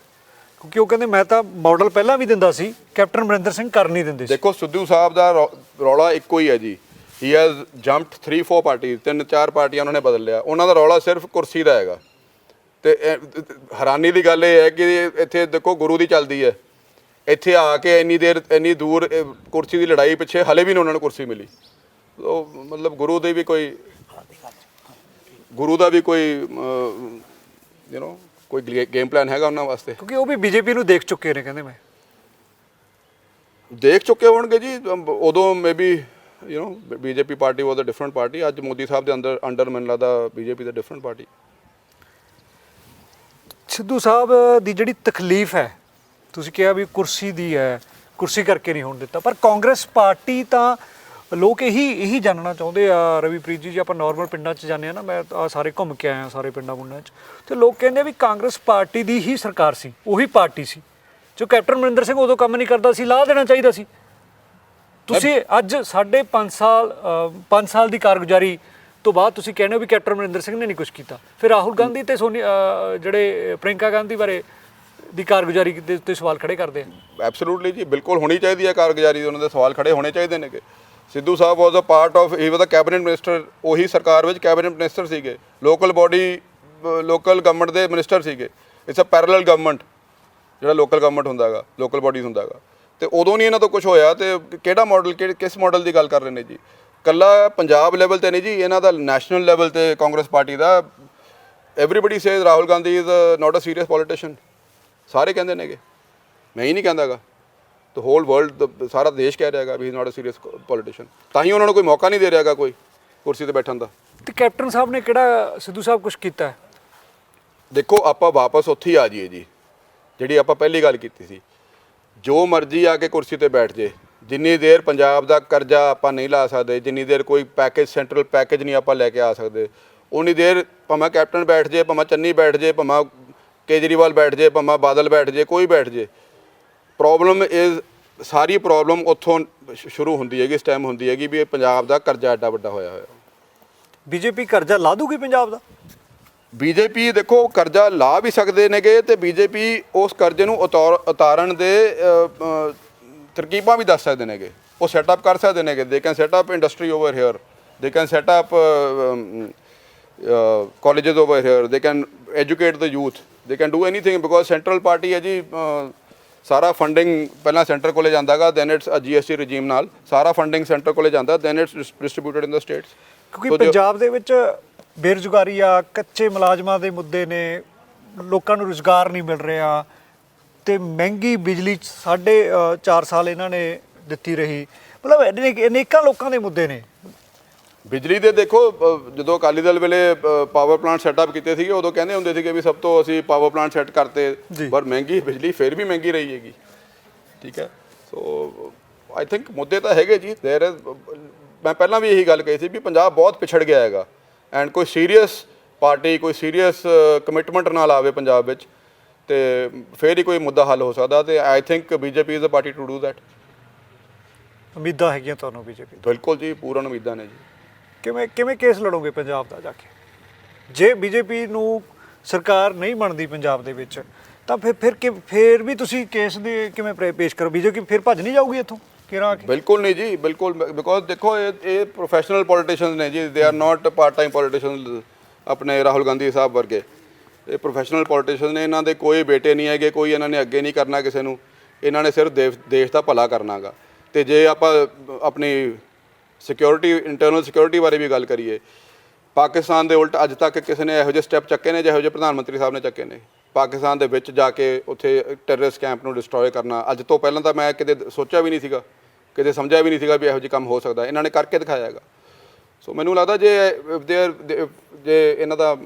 ਕਿਉਂਕਿ ਉਹ ਕਹਿੰਦੇ ਮੈਂ ਤਾਂ ਮਾਡਲ ਪਹਿਲਾਂ ਵੀ ਦਿੰਦਾ ਸੀ, ਕੈਪਟਨ ਅਮਰਿੰਦਰ ਸਿੰਘ ਕਰ ਨਹੀਂ ਦਿੰਦੇ ਸੀ। ਦੇਖੋ, ਸਿੱਧੂ ਸਾਹਿਬ ਦਾ ਰੌਲਾ ਇੱਕੋ ਹੀ ਹੈ ਜੀ, ਹੀ ਹੈਜ਼ ਜੰਪਡ 3-4 ਪਾਰਟੀਜ਼, 3-4 ਪਾਰਟੀਆਂ ਉਹਨਾਂ ਨੇ ਬਦਲ ਲਿਆ। ਉਹਨਾਂ ਦਾ ਰੌਲਾ ਸਿਰਫ ਕੁਰਸੀ ਦਾ ਹੈਗਾ। ਤੇ ਹੈਰਾਨੀ ਦੀ ਗੱਲ ਇਹ ਹੈ ਕਿ ਇੱਥੇ ਦੇਖੋ ਗੁਰੂ ਦੀ ਚੱਲਦੀ ਹੈ, ਇੱਥੇ ਆ ਕੇ ਇੰਨੀ ਦੂਰ ਕੁਰਸੀ ਦੀ ਲੜਾਈ ਪਿੱਛੇ ਹਲੇ ਵੀ ਨਹੀਂ ਉਹਨਾਂ ਨੂੰ ਕੁਰਸੀ ਮਿਲੀ। ਉਹ ਮਤਲਬ ਗੁਰੂ ਦਾ ਵੀ ਕੋਈ ਕੋਈ ਗੇਮ ਪਲਾਨ ਹੈਗਾ ਉਹਨਾਂ ਵਾਸਤੇ, ਕਿਉਂਕਿ ਉਹ ਵੀ BJP ਨੂੰ ਦੇਖ ਚੁੱਕੇ ਨੇ, ਕਹਿੰਦੇ ਮੈਂ ਦੇਖ ਚੁੱਕੇ ਹੋਣਗੇ ਜੀ। ਉਦੋਂ maybe BJP party was a different party, ਅੱਜ ਮੋਦੀ ਸਾਹਿਬ ਦੇ ਅੰਡਰ ਮੈਨੂੰ ਲੱਗਦਾ BJP ਦਾ ਡਿਫਰੈਂਟ ਪਾਰਟੀ। ਸਿੱਧੂ ਸਾਹਿਬ ਦੀ ਜਿਹੜੀ ਤਕਲੀਫ ਹੈ, ਤੁਸੀਂ ਕਿਹਾ ਵੀ ਕੁਰਸੀ ਦੀ ਹੈ, ਕੁਰਸੀ ਕਰਕੇ ਨਹੀਂ ਹੋਣ ਦਿੱਤਾ, ਪਰ ਕਾਂਗਰਸ ਪਾਰਟੀ ਤਾਂ ਲੋਕ ਇਹੀ ਜਾਣਨਾ ਚਾਹੁੰਦੇ ਆ। ਰਵੀਪ੍ਰੀਤ ਜੀ, ਆਪਾਂ ਨਾਰਮਲ ਪਿੰਡਾਂ 'ਚ ਜਾਂਦੇ ਆ ਨਾ, ਮੈਂ ਆ ਸਾਰੇ ਘੁੰਮ ਕੇ ਆਇਆ ਸਾਰੇ ਪਿੰਡਾਂ 'ਚ, ਤੇ ਲੋਕ ਕਹਿੰਦੇ ਵੀ ਕਾਂਗਰਸ ਪਾਰਟੀ ਦੀ ਹੀ ਸਰਕਾਰ ਸੀ, ਉਹੀ ਪਾਰਟੀ ਸੀ ਜੋ ਕੈਪਟਨ ਅਮਰਿੰਦਰ ਸਿੰਘ ਉਦੋਂ ਕੰਮ ਨਹੀਂ ਕਰਦਾ ਸੀ, ਲਾਹ ਦੇਣਾ ਚਾਹੀਦਾ ਸੀ। ਤੁਸੀਂ ਅੱਜ 5 ਸਾਲ ਦੀ ਕਾਰਗੁਜ਼ਾਰੀ ਤੋਂ ਬਾਅਦ ਤੁਸੀਂ ਕਹਿੰਦੇ ਹੋ ਵੀ ਕੈਪਟਨ ਅਮਰਿੰਦਰ ਸਿੰਘ ਨੇ ਨਹੀਂ ਕੁਛ ਕੀਤਾ, ਫਿਰ ਰਾਹੁਲ ਗਾਂਧੀ ਤੇ ਜਿਹੜੇ ਪ੍ਰਿੰਕਾ ਗਾਂਧੀ ਬਾਰੇ ਦੀ ਕਾਰਗੁਜ਼ਾਰੀ ਦੇ ਉੱਤੇ ਸਵਾਲ ਖੜੇ ਕਰਦੇ ਆ। ਐਬਸੋਲੂਟਲੀ ਜੀ, ਬਿਲਕੁਲ ਹੋਣੀ ਚਾਹੀਦੀ ਹੈ ਕਾਰਗੁਜ਼ਾਰੀ, ਉਹਨਾਂ ਦੇ ਸਵਾਲ ਖੜੇ ਹੋਣੇ ਚਾਹੀਦੇ ਨੇ। ਕਿ ਸਿੱਧੂ ਸਾਹਿਬ was a part of, he was a cabinet minister, ਉਹੀ ਸਰਕਾਰ ਵਿੱਚ ਕੈਬਨਿਟ ਮਿਨਿਸਟਰ ਸੀਗੇ, ਲੋਕਲ ਗਵਰਨਮੈਂਟ ਦੇ ਮਿਨਿਸਟਰ ਸੀਗੇ। ਇਟਸ ਅ ਪੈਰਲਲ ਗਵਰਨਮੈਂਟ, ਜਿਹੜਾ ਲੋਕਲ ਗਵਰਨਮੈਂਟ ਹੁੰਦਾ ਹੈਗਾ, ਲੋਕਲ ਬਾਡੀਜ਼ ਹੁੰਦਾ ਹੈਗਾ, ਤੇ ਉਦੋਂ ਨਹੀਂ ਇਹਨਾਂ ਤੋਂ ਕੁਝ ਹੋਇਆ। ਤੇ ਕਿਹੜਾ ਮਾਡਲ, ਕਿਸ ਮਾਡਲ ਦੀ ਗੱਲ ਕਰ ਰਹੇ ਨੇ ਜੀ? ਕੱਲਾ ਪੰਜਾਬ ਲੈਵਲ ਤੇ ਨਹੀਂ ਜੀ, ਇਹਨਾਂ ਦਾ ਨੈਸ਼ਨਲ ਲੈਵਲ ਤੇ ਕਾਂਗਰਸ ਪਾਰਟੀ ਦਾ everybody says Rahul Gandhi is not a serious politician, ਸਾਰੇ ਕਹਿੰਦੇ ਨੇਗੇ, ਮੈਂ ਹੀ ਨਹੀਂ ਕਹਿੰਦਾਗਾ, ਤੇ ਹੋਲ ਵਰਲਡ, ਸਾਰਾ ਦੇਸ਼ ਕਹਿ ਰਿਹਾਗਾ ਵੀ he is not a serious politician. ਤਾਂ ਹੀ ਉਹਨਾਂ ਨੂੰ ਕੋਈ ਮੌਕਾ ਨਹੀਂ ਦੇ ਰਿਹਾਗਾ ਕੋਈ ਕੁਰਸੀ ਤੇ ਬੈਠਣ ਦਾ। ਤੇ ਕੈਪਟਨ ਸਾਹਿਬ ਨੇ ਕਿਹੜਾ ਸਿੱਧੂ ਸਾਹਿਬ ਕੁਝ ਕੀਤਾ? ਦੇਖੋ, ਆਪਾਂ ਵਾਪਸ ਉੱਥੇ ਹੀ ਆ ਜਾਈਏ ਜੀ, ਜਿਹੜੀ ਆਪਾਂ ਪਹਿਲੀ ਗੱਲ ਕੀਤੀ ਸੀ, ਜੋ ਮਰਜ਼ੀ ਆ ਕੇ ਕੁਰਸੀ ਤੇ ਬੈਠ ਜੇ, ਜਿੰਨੀ ਦੇਰ ਪੰਜਾਬ ਦਾ ਕਰਜ਼ਾ ਆਪਾਂ ਨਹੀਂ ਲਾ ਸਕਦੇ, ਜਿੰਨੀ ਦੇਰ ਕੋਈ ਪੈਕੇਜ ਸੈਂਟਰਲ ਪੈਕੇਜ ਨਹੀਂ ਆਪਾਂ ਲੈ ਕੇ ਆ ਸਕਦੇ, ਉਨੀ ਦੇਰ ਭਾਵੇਂ ਕੈਪਟਨ ਬੈਠ ਜੇ, ਭਾਵੇਂ ਚੰਨੀ ਬੈਠ ਜੇ, ਭਾਵੇਂ ਕੇਜਰੀਵਾਲ ਬੈਠ ਜੇ, ਭਾਵੇਂ ਬਾਦਲ ਬੈਠ ਜੇ, ਕੋਈ ਬੈਠ ਜੇ, ਪ੍ਰੋਬਲਮ ਇਜ਼ ਸਾਰੀ ਪ੍ਰੋਬਲਮ ਉੱਥੋਂ ਸ਼ੁਰੂ ਹੁੰਦੀ ਹੈਗੀ, ਇਸ ਟਾਈਮ ਹੁੰਦੀ ਹੈਗੀ ਵੀ ਇਹ ਪੰਜਾਬ ਦਾ ਕਰਜ਼ਾ ਐਡਾ ਵੱਡਾ ਹੋਇਆ ਹੋਇਆ। ਬੀਜੇਪੀ ਕਰਜ਼ਾ ਲਾ ਦੂਗੀ ਪੰਜਾਬ ਦਾ? ਬੀਜੇਪੀ ਦੇਖੋ ਕਰਜ਼ਾ ਲਾ ਵੀ ਸਕਦੇ ਨੇਗੇ ਤੇ ਬੀਜੇਪੀ ਉਸ ਕਰਜ਼ੇ ਨੂੰ ਉਤਾਰਨ ਦੇ ਤਰਕੀਬਾਂ ਵੀ ਦੱਸ ਸਕਦੇ ਨੇਗੇ, ਉਹ ਸੈਟਅਪ ਕਰ ਸਕਦੇ ਨੇਗੇ। They can set up industry over here, they can set up colleges over here, they can educate the youth, they can do anything because central party ਹੈ ਜੀ, ਸਾਰਾ ਫੰਡਿੰਗ ਪਹਿਲਾਂ ਸੈਂਟਰ ਕੋਲੇ ਜਾਂਦਾਗਾ, then it's a GST regime ਨਾਲ ਸਾਰਾ funding centre ਕੋਲੇ ਜਾਂਦਾ, then it's distributed in the states. ਕਿਉਂਕਿ ਪੰਜਾਬ ਦੇ ਵਿੱਚ ਬੇਰੁਜ਼ਗਾਰੀ ਆ, ਕੱਚੇ ਮੁਲਾਜ਼ਮਾਂ ਦੇ ਮੁੱਦੇ ਨੇ, ਲੋਕਾਂ ਨੂੰ ਰੁਜ਼ਗਾਰ ਨਹੀਂ ਮਿਲ ਰਿਹਾ ਤੇ ਮਹਿੰਗੀ ਬਿਜਲੀ 4.5 ਸਾਲ ਇਹਨਾਂ ਨੇ ਦਿੱਤੀ ਰਹੀ, ਮਤਲਬ ਅਨੇਕਾਂ ਲੋਕਾਂ ਦੇ ਮੁੱਦੇ ਨੇ। ਬਿਜਲੀ ਦੇ ਦੇਖੋ ਜਦੋਂ ਅਕਾਲੀ ਦਲ ਵੇਲੇ ਪਾਵਰ ਪਲਾਂਟ ਸੈਟਅਪ ਕੀਤੇ ਸੀਗੇ ਉਦੋਂ ਕਹਿੰਦੇ ਹੁੰਦੇ ਸੀਗੇ ਵੀ ਸਭ ਤੋਂ ਅਸੀਂ ਪਾਵਰ ਪਲਾਂਟ ਸੈੱਟ ਕਰਤੇ, ਪਰ ਮਹਿੰਗੀ ਬਿਜਲੀ ਫਿਰ ਵੀ ਮਹਿੰਗੀ ਰਹੀ ਹੈਗੀ, ਠੀਕ ਹੈ। ਸੋ ਆਈ ਥਿੰਕ ਮੁੱਦੇ ਤਾਂ ਹੈਗੇ ਜੀ, ਦੇਰ ਮੈਂ ਪਹਿਲਾਂ ਵੀ ਇਹੀ ਗੱਲ ਕਹੀ ਸੀ ਵੀ ਪੰਜਾਬ ਬਹੁਤ ਪਿਛੜ ਗਿਆ ਹੈਗਾ, ਐਂਡ ਕੋਈ ਸੀਰੀਅਸ ਪਾਰਟੀ ਕੋਈ ਸੀਰੀਅਸ ਕਮਿਟਮੈਂਟ ਨਾਲ ਆਵੇ ਪੰਜਾਬ ਵਿੱਚ ਤੇ ਫਿਰ ਹੀ ਕੋਈ ਮੁੱਦਾ ਹੱਲ ਹੋ ਸਕਦਾ, ਤੇ I think BJP is a party to do that. ਉਮੀਦਾਂ ਹੈਗੀਆਂ ਤੁਹਾਨੂੰ ਬੀਜੇਪੀ? ਬਿਲਕੁਲ ਜੀ, ਪੂਰਨ ਉਮੀਦਾਂ ਨੇ ਜੀ। ਕਿਵੇਂ ਕੇਸ ਲੜੋਗੇ ਪੰਜਾਬ ਦਾ ਜਾ ਕੇ? ਜੇ ਬੀਜੇਪੀ ਨੂੰ ਸਰਕਾਰ ਨਹੀਂ ਬਣਦੀ ਪੰਜਾਬ ਦੇ ਵਿੱਚ ਤਾਂ ਫਿਰ ਵੀ ਤੁਸੀਂ ਕੇਸ ਦੇ ਕਿਵੇਂ ਪੇਸ਼ ਕਰੋ? ਬੀਜੇਪੀ ਫਿਰ ਭੱਜ ਨਹੀਂ ਜਾਊਗੀ ਇੱਥੋਂ ਕਿਹੜਾ ਆ ਕੇ? ਬਿਲਕੁਲ ਨਹੀਂ ਜੀ, ਬਿਲਕੁਲ, ਬਿਕੋਜ਼ ਦੇਖੋ ਇਹ ਪ੍ਰੋਫੈਸ਼ਨਲ ਪੋਲੀਟੀਸ਼ੀਅਨਸ ਨੇ ਜੀ, they are not part time politicians. ਆਪਣੇ ਰਾਹੁਲ ਗਾਂਧੀ ਸਾਹਿਬ ਵਰਗੇ ਇਹ ਪ੍ਰੋਫੈਸ਼ਨਲ ਪੋਲੀਟੀਸ਼ੀਅਨ ਨੇ, ਇਹਨਾਂ ਦੇ ਕੋਈ ਬੇਟੇ ਨਹੀਂ ਹੈਗੇ, ਕੋਈ ਇਹਨਾਂ ਨੇ ਅੱਗੇ ਨਹੀਂ ਕਰਨਾ ਕਿਸੇ ਨੂੰ, ਇਹਨਾਂ ਨੇ ਸਿਰਫ ਦੇਸ਼ ਦਾ ਭਲਾ ਕਰਨਾ ਗਾ। ਤੇ ਜੇ ਆਪਾਂ ਆਪਣੀ ਸਿਕਿਉਰਿਟੀ, ਇੰਟਰਨਲ ਸਿਕਿਉਰਿਟੀ ਬਾਰੇ ਵੀ ਗੱਲ ਕਰੀਏ, ਪਾਕਿਸਤਾਨ ਦੇ ਉਲਟ ਅੱਜ ਤੱਕ ਕਿਸੇ ਨੇ ਇਹੋ ਜਿਹੇ ਸਟੈਪ ਚੱਕੇ ਨੇ ਜਿਹੋ ਜਿਹੇ ਪ੍ਰਧਾਨ ਮੰਤਰੀ ਸਾਹਿਬ ਨੇ ਚੱਕੇ ਨੇ। ਪਾਕਿਸਤਾਨ ਦੇ ਵਿੱਚ ਜਾ ਕੇ ਉੱਥੇ ਟੈਰਰਿਸਟ ਕੈਂਪ ਨੂੰ ਡਿਸਟਰੋਏ ਕਰਨਾ, ਅੱਜ ਤੋਂ ਪਹਿਲਾਂ ਤਾਂ ਮੈਂ ਕਿਤੇ ਸੋਚਿਆ ਵੀ ਨਹੀਂ ਸੀਗਾ, ਕਿਤੇ ਸਮਝਿਆ ਵੀ ਨਹੀਂ ਸੀਗਾ ਵੀ ਇਹੋ ਜਿਹੀ ਕੰਮ ਹੋ ਸਕਦਾ, ਇਹਨਾਂ ਨੇ ਕਰਕੇ ਦਿਖਾਇਆ ਹੈਗਾ। ਸੋ ਮੈਨੂੰ ਲੱਗਦਾ ਜੇ ਇਹਨਾਂ ਦਾ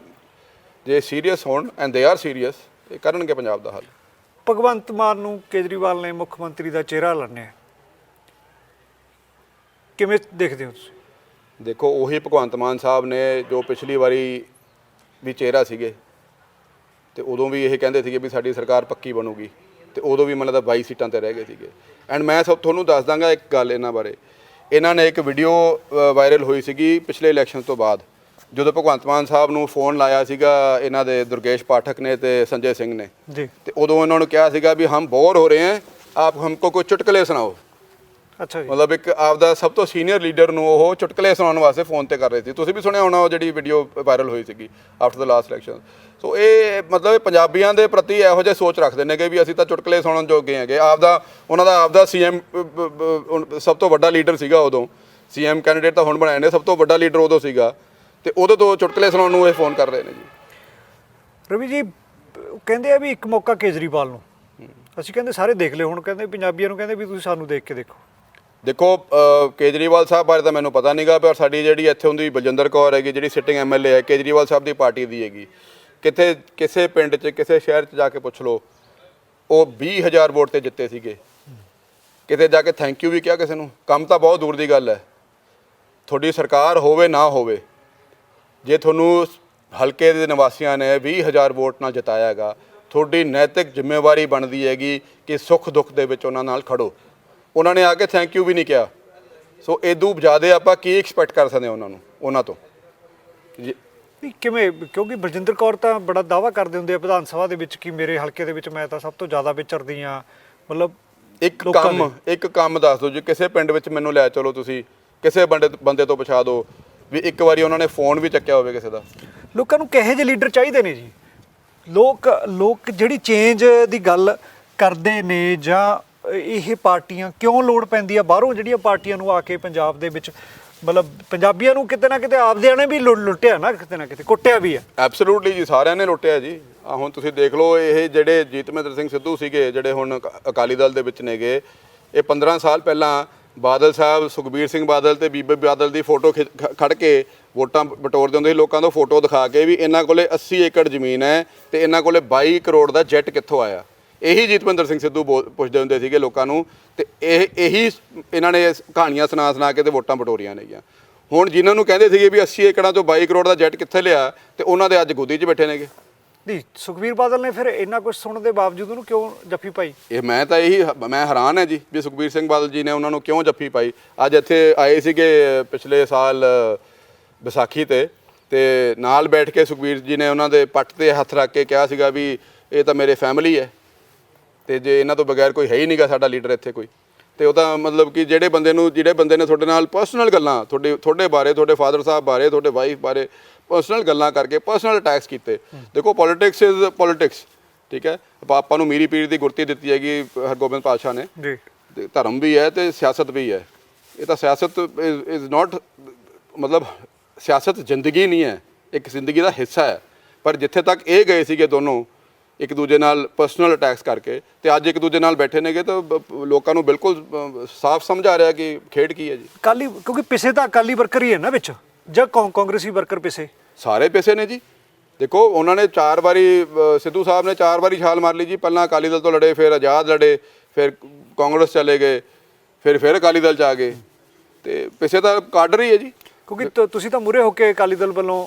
ਜੇ ਸੀਰੀਅਸ ਹੋਣ, ਐਂਡ ਦੇ ਆਰ ਸੀਰੀਅਸ, ਇਹ ਕਰਨਗੇ ਪੰਜਾਬ ਦਾ ਹੱਲ। ਭਗਵੰਤ ਮਾਨ ਨੂੰ ਕੇਜਰੀਵਾਲ ਨੇ ਮੁੱਖ ਮੰਤਰੀ ਦਾ ਚਿਹਰਾ ਲਾਣਿਆ, ਕਿਵੇਂ ਦੇਖਦੇ ਹੋ ਤੁਸੀਂ? ਦੇਖੋ ਉਹੀ ਭਗਵੰਤ ਮਾਨ ਸਾਹਿਬ ਨੇ ਜੋ ਪਿਛਲੀ ਵਾਰੀ ਵੀ ਚਿਹਰਾ ਸੀਗੇ, ਤੇ ਉਦੋਂ ਵੀ ਇਹ ਕਹਿੰਦੇ ਸੀਗੇ ਵੀ ਸਾਡੀ ਸਰਕਾਰ ਪੱਕੀ ਬਣੂਗੀ, ਤੇ ਉਦੋਂ ਵੀ ਮਤਲਬ 22 ਸੀਟਾਂ ਤੇ ਰਹਿ ਗਏ ਸੀਗੇ। ਐਂਡ ਮੈਂ ਤੁਹਾਨੂੰ ਦੱਸ ਦਾਂਗਾ ਇੱਕ ਗੱਲ ਇਹਨਾਂ ਬਾਰੇ, ਇਹਨਾਂ ਨੇ ਇੱਕ ਵੀਡੀਓ ਵਾਇਰਲ ਹੋਈ ਸੀਗੀ ਪਿਛਲੇ ਇਲੈਕਸ਼ਨ ਤੋਂ ਬਾਅਦ, ਜਦੋਂ ਭਗਵੰਤ ਮਾਨ ਸਾਹਿਬ ਨੂੰ ਫੋਨ ਲਾਇਆ ਸੀਗਾ ਇਹਨਾਂ ਦੇ ਦੁਰਗੇਸ਼ ਪਾਠਕ ਨੇ ਤੇ ਸੰਜੇ ਸਿੰਘ ਨੇ ਜੀ, ਤੇ ਉਦੋਂ ਇਹਨਾਂ ਨੂੰ ਕਿਹਾ ਸੀਗਾ ਵੀ ਹਮ ਬੋਰ ਹੋ ਰਹੇ ਹੈ, ਆਪ ਹਮਕੋ ਕੋਈ ਚੁਟਕਲੇ ਸੁਣਾਓ। ਅੱਛਾ ਜੀ, ਮਤਲਬ ਇੱਕ ਆਪਦਾ ਸਭ ਤੋਂ ਸੀਨੀਅਰ ਲੀਡਰ ਨੂੰ ਉਹ ਚੁਟਕਲੇ ਸੁਣਾਉਣ ਵਾਸਤੇ ਫੋਨ ਤੇ ਕਰ ਰਹੇ ਸੀ। ਤੁਸੀਂ ਵੀ ਸੁਣਿਆ ਹੋਣਾ ਉਹ ਜਿਹੜੀ ਵੀਡੀਓ ਵਾਇਰਲ ਹੋਈ ਸੀਗੀ ਆਫਟਰ ਦ ਲਾਸਟ ਇਲੈਕਸ਼ਨ। ਸੋ ਇਹ ਮਤਲਬ ਪੰਜਾਬੀਆਂ ਦੇ ਪ੍ਰਤੀ ਇਹੋ ਜਿਹੇ ਸੋਚ ਰੱਖਦੇ ਨੇ ਕਿ ਵੀ ਅਸੀਂ ਤਾਂ ਚੁਟਕਲੇ ਸੁਣਨ ਜੋਗੇ ਹੈਗੇ। ਉਹਨਾਂ ਦਾ ਆਪਦਾ ਸੀਐਮ ਸਭ ਤੋਂ ਵੱਡਾ ਲੀਡਰ ਸੀਗਾ ਉਦੋਂ, ਸੀਐਮ ਕੈਂਡੀਡੇਟ ਤਾਂ ਹੁਣ ਬਣਾਏ ਨੇ, ਸਭ ਤੋਂ ਵੱਡਾ ਲੀਡਰ ਉਦੋਂ ਸੀਗਾ, ਤੇ ਉਦੋਂ ਤੋਂ ਚੁਟਕਲੇ ਸੁਣਾਉਣ ਨੂੰ ਇਹ ਫੋਨ ਕਰ ਰਹੇ ਨੇ ਜੀ। ਰਵੀ ਜੀ ਕਹਿੰਦੇ ਆ ਵੀ ਇੱਕ ਮੌਕਾ ਕੇਜਰੀਵਾਲ ਨੂੰ, ਅਸੀਂ ਕਹਿੰਦੇ ਸਾਰੇ ਦੇਖ ਲਿਓ, ਹੁਣ ਕਹਿੰਦੇ ਪੰਜਾਬੀਆਂ ਨੂੰ ਕਹਿੰਦੇ ਵੀ ਤੁਸੀਂ ਸਾਨੂੰ ਦੇਖ ਕੇ ਦੇਖੋ। ਦੇਖੋ ਕੇਜਰੀਵਾਲ ਸਾਹਿਬ ਬਾਰੇ ਤਾਂ ਮੈਨੂੰ ਪਤਾ ਨਹੀਂਗਾ, ਪਰ ਸਾਡੀ ਜਿਹੜੀ ਇੱਥੇ ਹੁੰਦੀ ਬਲਜਿੰਦਰ ਕੌਰ ਹੈਗੀ, ਜਿਹੜੀ ਸਿਟਿੰਗ MLA ਹੈ, ਕੇਜਰੀਵਾਲ ਸਾਹਿਬ ਦੀ ਪਾਰਟੀ ਦੀ ਹੈਗੀ। ਕਿਤੇ ਕਿਸੇ ਪਿੰਡ 'ਚ ਕਿਸੇ ਸ਼ਹਿਰ 'ਚ ਜਾ ਕੇ ਪੁੱਛ ਲਓ, ਉਹ 20,000 ਵੋਟ 'ਤੇ ਜਿੱਤੇ ਸੀਗੇ। ਕਿਤੇ ਜਾ ਕੇ ਥੈਂਕ ਯੂ ਵੀ ਕਿਹਾ ਕਿਸੇ ਨੂੰ, ਕੰਮ ਤਾਂ ਬਹੁਤ ਦੂਰ ਦੀ ਗੱਲ ਹੈ। ਤੁਹਾਡੀ ਸਰਕਾਰ ਹੋਵੇ ਨਾ ਹੋਵੇ, ਜੇ ਤੁਹਾਨੂੰ ਹਲਕੇ ਦੇ ਨਿਵਾਸੀਆਂ ਨੇ 20,000 ਵੋਟ ਨਾਲ ਜਿਤਾਇਆ ਹੈਗਾ, ਤੁਹਾਡੀ ਨੈਤਿਕ ਜ਼ਿੰਮੇਵਾਰੀ ਬਣਦੀ ਹੈਗੀ ਕਿ ਸੁੱਖ ਦੁੱਖ ਦੇ ਵਿੱਚ ਉਹਨਾਂ ਨਾਲ ਖੜੋ। ਉਹਨਾਂ ਨੇ ਆ ਕੇ ਥੈਂਕ ਯੂ ਵੀ ਨਹੀਂ ਕਿਹਾ। ਸੋ ਇਦੋਂ ਜ਼ਿਆਦਾ ਆਪਾਂ ਕੀ ਐਕਸਪੈਕਟ ਕਰ ਸਕਦੇ ਉਹਨਾਂ ਤੋਂ ਕਿਵੇਂ? ਕਿਉਂਕਿ ਬਲਜਿੰਦਰ ਕੌਰ ਤਾਂ ਬੜਾ ਦਾਅਵਾ ਕਰਦੇ ਹੁੰਦੇ ਆ ਵਿਧਾਨ ਸਭਾ ਦੇ ਵਿੱਚ ਕਿ ਮੇਰੇ ਹਲਕੇ ਦੇ ਵਿੱਚ ਮੈਂ ਤਾਂ ਸਭ ਤੋਂ ਜ਼ਿਆਦਾ ਵਿਚਰਦੀ ਹਾਂ। ਮਤਲਬ ਇੱਕ ਕੰਮ ਦੱਸ ਦਿਓ ਜੀ, ਕਿਸੇ ਪਿੰਡ ਵਿੱਚ ਮੈਨੂੰ ਲੈ ਚਲੋ, ਤੁਸੀਂ ਕਿਸੇ ਬੰਦੇ ਤੋਂ ਪੁੱਛਾ ਦਿਓ ਵੀ ਇੱਕ ਵਾਰੀ ਉਹਨਾਂ ਨੇ ਫੋਨ ਵੀ ਚੱਕਿਆ ਹੋਵੇ ਕਿਸੇ ਦਾ। ਲੋਕਾਂ ਨੂੰ ਕਿਹੋ ਜਿਹੇ ਲੀਡਰ ਚਾਹੀਦੇ ਨੇ ਜੀ? ਲੋਕ ਜਿਹੜੀ ਚੇਂਜ ਦੀ ਗੱਲ ਕਰਦੇ ਨੇ, ਜਾਂ ਇਹ ਪਾਰਟੀਆਂ ਕਿਉਂ ਲੋੜ ਪੈਂਦੀ ਆ ਬਾਹਰੋਂ ਜਿਹੜੀਆਂ ਪਾਰਟੀਆਂ ਨੂੰ ਆ ਕੇ ਪੰਜਾਬ ਦੇ ਵਿੱਚ, ਮਤਲਬ ਪੰਜਾਬੀਆਂ ਨੂੰ ਕਿਤੇ ਨਾ ਕਿਤੇ ਆਪਦਿਆਂ ਨੇ ਵੀ ਲੁੱਟਿਆ ਨਾ, ਕਿਤੇ ਨਾ ਕਿਤੇ ਕੁੱਟਿਆ ਵੀ ਆ। ਐਬਸੋਲੂਟਲੀ ਜੀ, ਸਾਰਿਆਂ ਨੇ ਲੁੱਟਿਆ ਜੀ। ਹੁਣ ਤੁਸੀਂ ਦੇਖ ਲਓ, ਇਹ ਜਿਹੜੇ ਜੀਤਮਿੰਦਰ ਸਿੰਘ ਸਿੱਧੂ ਸੀਗੇ, ਜਿਹੜੇ ਹੁਣ ਅਕਾਲੀ ਦਲ ਦੇ ਵਿੱਚ ਨੇਗੇ, ਇਹ 15 ਸਾਲ ਪਹਿਲਾਂ ਬਾਦਲ ਸਾਹਿਬ, ਸੁਖਬੀਰ ਸਿੰਘ ਬਾਦਲ ਤੇ ਬੀਬੀ ਬਾਦਲ ਦੀ ਫੋਟੋ ਖੜ ਕੇ ਵੋਟਾਂ ਬਟੋਰਦੇ ਹੁੰਦੇ ਸੀ ਲੋਕਾਂ ਤੋਂ, ਫੋਟੋ ਦਿਖਾ ਕੇ ਵੀ ਇਹਨਾਂ ਕੋਲੇ 80 ਏਕੜ ਜ਼ਮੀਨ ਹੈ ਤੇ ਇਹਨਾਂ ਕੋਲੇ 22 ਕਰੋੜ ਦਾ ਜੈਟ ਕਿੱਥੋਂ ਆਇਆ। ਇਹੀ ਜੀਤਮਿੰਦਰ ਸਿੰਘ ਸਿੱਧੂ ਪੁੱਛਦੇ ਹੁੰਦੇ ਸੀਗੇ ਲੋਕਾਂ ਨੂੰ, ਤੇ ਇਹੀ ਇਹਨਾਂ ਨੇ ਕਹਾਣੀਆਂ ਸੁਣਾ ਕੇ ਤੇ ਵੋਟਾਂ ਬਟੋਰੀਆਂ ਨੇਗੀਆਂ। ਹੁਣ ਜਿਨ੍ਹਾਂ ਨੂੰ ਕਹਿੰਦੇ ਸੀਗੇ ਵੀ 80 ਏਕੜਾਂ ਤੋਂ 22 ਕਰੋੜ ਦਾ ਜੈਟ ਕਿੱਥੇ ਲਿਆ, ਤੇ ਉਹਨਾਂ ਦੇ ਅੱਜ ਗੋਦੀ 'ਚ ਬੈਠੇ ਨੇਗੇ। ਨਹੀਂ, ਸੁਖਬੀਰ ਬਾਦਲ ਨੇ ਫਿਰ ਇੰਨਾ ਕੁਝ ਸੁਣਨ ਦੇ ਬਾਵਜੂਦ ਉਹਨੂੰ ਕਿਉਂ ਜੱਫੀ ਪਾਈ? ਇਹ ਮੈਂ ਹੈਰਾਨ ਹੈ ਜੀ ਵੀ ਸੁਖਬੀਰ ਸਿੰਘ ਬਾਦਲ ਜੀ ਨੇ ਉਹਨਾਂ ਨੂੰ ਕਿਉਂ ਜੱਫੀ ਪਾਈ। ਅੱਜ ਇੱਥੇ ਆਏ ਸੀਗੇ ਪਿਛਲੇ ਸਾਲ ਵਿਸਾਖੀ ਤੇ ਨਾਲ ਬੈਠ ਕੇ ਸੁਖਬੀਰ ਜੀ ਨੇ ਉਹਨਾਂ ਦੇ ਪੱਟ ਤੇ ਹੱਥ ਰੱਖ ਕੇ ਕਿਹਾ ਸੀਗਾ ਵੀ ਇਹ ਤਾਂ ਮੇਰੇ ਫੈਮਿਲੀ ਹੈ, ਤੇ ਜੇ ਇਹਨਾਂ ਤੋਂ ਬਗੈਰ ਕੋਈ ਹੈ ਹੀ ਨਹੀਂਗਾ ਸਾਡਾ ਲੀਡਰ ਇੱਥੇ ਕੋਈ। ਤੇ ਉਹ ਤਾਂ ਮਤਲਬ ਕਿ ਜਿਹੜੇ ਬੰਦੇ ਨੇ ਤੁਹਾਡੇ ਨਾਲ ਪਰਸਨਲ ਗੱਲਾਂ ਤੁਹਾਡੇ ਬਾਰੇ, ਤੁਹਾਡੇ ਫਾਦਰ ਸਾਹਿਬ ਬਾਰੇ, ਤੁਹਾਡੇ ਵਾਈਫ ਬਾਰੇ ਪਰਸਨਲ ਗੱਲਾਂ ਕਰਕੇ ਪਰਸਨਲ ਅਟੈਕਸ ਕੀਤੇ। ਦੇਖੋ ਪੋਲਿਟਿਕਸ ਇਜ਼ ਪੋਲਿਟਿਕਸ, ਠੀਕ ਹੈ। ਆਪਾਂ ਨੂੰ ਮੀਰੀ ਪੀਰ ਦੀ ਗੁਰਤੀ ਦਿੱਤੀ ਹੈਗੀ ਹਰਗੋਬਿੰਦ ਪਾਤਸ਼ਾਹ ਨੇ ਜੀ, ਤੇ ਧਰਮ ਵੀ ਹੈ ਤੇ ਸਿਆਸਤ ਵੀ ਹੈ। ਇਹ ਤਾਂ ਸਿਆਸਤ ਇਜ਼ ਨਾਟ, ਮਤਲਬ ਸਿਆਸਤ ਜ਼ਿੰਦਗੀ ਨਹੀਂ ਹੈ, ਇੱਕ ਜ਼ਿੰਦਗੀ ਦਾ ਹਿੱਸਾ ਹੈ। ਪਰ ਜਿੱਥੇ ਤੱਕ ਇਹ ਗਏ ਸੀਗੇ ਦੋਨੋਂ ਇੱਕ ਦੂਜੇ ਨਾਲ ਪਰਸਨਲ ਅਟੈਕਸ ਕਰਕੇ, ਤੇ ਅੱਜ ਇੱਕ ਦੂਜੇ ਨਾਲ ਬੈਠੇ ਨੇਗੇ, ਤਾਂ ਲੋਕਾਂ ਨੂੰ ਬਿਲਕੁਲ ਸਾਫ਼ ਸਮਝ ਆ ਰਿਹਾ ਕਿ ਖੇਡ ਕੀ ਹੈ ਜੀ। ਅਕਾਲੀ, ਕਿਉਂਕਿ ਪਿੱਛੇ ਤਾਂ ਅਕਾਲੀ ਵਰਕਰ ਹੀ ਹੈ ਨਾ ਵਿੱਚ, ਜਾਂ ਕਾਂਗਰਸੀ ਵਰਕਰ ਪਿੱਛੇ ਸਾਰੇ ਪਿੱਛੇ ਨੇ ਜੀ। ਦੇਖੋ ਉਹਨਾਂ ਨੇ 4 ਵਾਰੀ ਸਿੱਧੂ ਸਾਹਿਬ ਨੇ 4 ਵਾਰੀ ਛਾਲ ਮਾਰ ਲਈ ਜੀ। ਪਹਿਲਾਂ ਅਕਾਲੀ ਦਲ ਤੋਂ ਲੜੇ, ਫਿਰ ਆਜ਼ਾਦ ਲੜੇ, ਫਿਰ ਕਾਂਗਰਸ ਚਲੇ ਗਏ, ਫਿਰ ਅਕਾਲੀ ਦਲ 'ਚ ਆ ਗਏ, ਤੇ ਪਿੱਛੇ ਤਾਂ ਕਾਡਰ ਹੀ ਹੈ ਜੀ। ਕਿਉਂਕਿ ਤੁਸੀਂ ਤਾਂ ਮੂਹਰੇ ਹੋ ਕੇ ਅਕਾਲੀ ਦਲ ਵੱਲੋਂ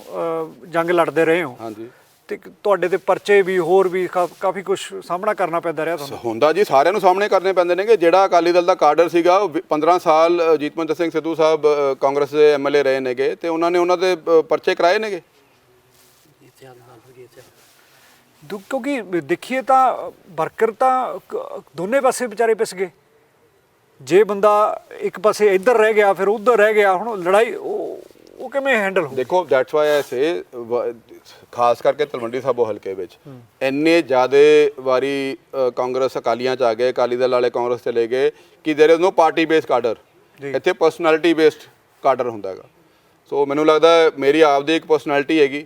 ਜੰਗ ਲੜਦੇ ਰਹੇ ਹੋ। ਹਾਂਜੀ, ਤੇ ਤੁਹਾਡੇ ਤੇ ਪਰਚੇ ਵੀ ਹੋਰ ਵੀ ਕਾਫੀ ਕੁਝ ਸਾਹਮਣਾ ਕਰਨਾ ਪੈਂਦਾ ਰਿਹਾ ਤੁਹਾਨੂੰ। ਹੁੰਦਾ ਜੀ, ਸਾਰਿਆਂ ਨੂੰ ਸਾਹਮਣੇ ਕਰਨੇ ਪੈਂਦੇ ਨੇ। ਕਿ ਜਿਹੜਾ ਅਕਾਲੀ ਦਲ ਦਾ ਕਾਡਰ ਸੀਗਾ, ਉਹ 15 ਸਾਲ ਜੀਤਮਿੰਦਰ ਸਿੰਘ ਸਿੱਧੂ ਸਾਹਿਬ ਕਾਂਗਰਸ ਦੇ MLA ਰਹੇ ਨੇਗੇ, ਤੇ ਉਹਨਾਂ ਨੇ ਉਹਨਾਂ ਦੇ ਪਰਚੇ ਕਰਾਏ ਨੇਗੇ। ਕਿਉਂਕਿ ਦੇਖੀਏ ਤਾਂ ਵਰਕਰ ਤਾਂ ਦੋਨੇ ਪਾਸੇ ਵਿਚਾਰੇ ਪਿਸ ਗਏ। ਜੇ ਬੰਦਾ ਇੱਕ ਪਾਸੇ ਇੱਧਰ ਰਹਿ ਗਿਆ, ਫਿਰ ਉੱਧਰ ਰਹਿ ਗਿਆ, ਹੁਣ ਲੜਾਈ ਉਹ ਕਿਵੇਂ ਹੈਂਡਲ ਹੋ? ਦੇਖੋ ਦੈਟਸ ਵਾਈ ਆਈ ਸੇ, ਖਾਸ ਕਰਕੇ ਤਲਵੰਡੀ ਸਾਬੋ ਹਲਕੇ ਵਿੱਚ ਇੰਨੇ ਜ਼ਿਆਦਾ ਵਾਰੀ ਕਾਂਗਰਸ ਅਕਾਲੀਆਂ 'ਚ ਆ ਗਏ, ਅਕਾਲੀ ਦਲ ਵਾਲੇ ਕਾਂਗਰਸ ਚਲੇ ਗਏ ਕਿ there is no party based cadre, ਇੱਥੇ ਪਰਸਨੈਲਿਟੀ ਬੇਸਡ ਕਾਡਰ ਹੁੰਦਾ ਹੈਗਾ। ਸੋ ਮੈਨੂੰ ਲੱਗਦਾ ਮੇਰੀ ਆਪਦੀ ਇੱਕ ਪਰਸਨੈਲਿਟੀ ਹੈਗੀ,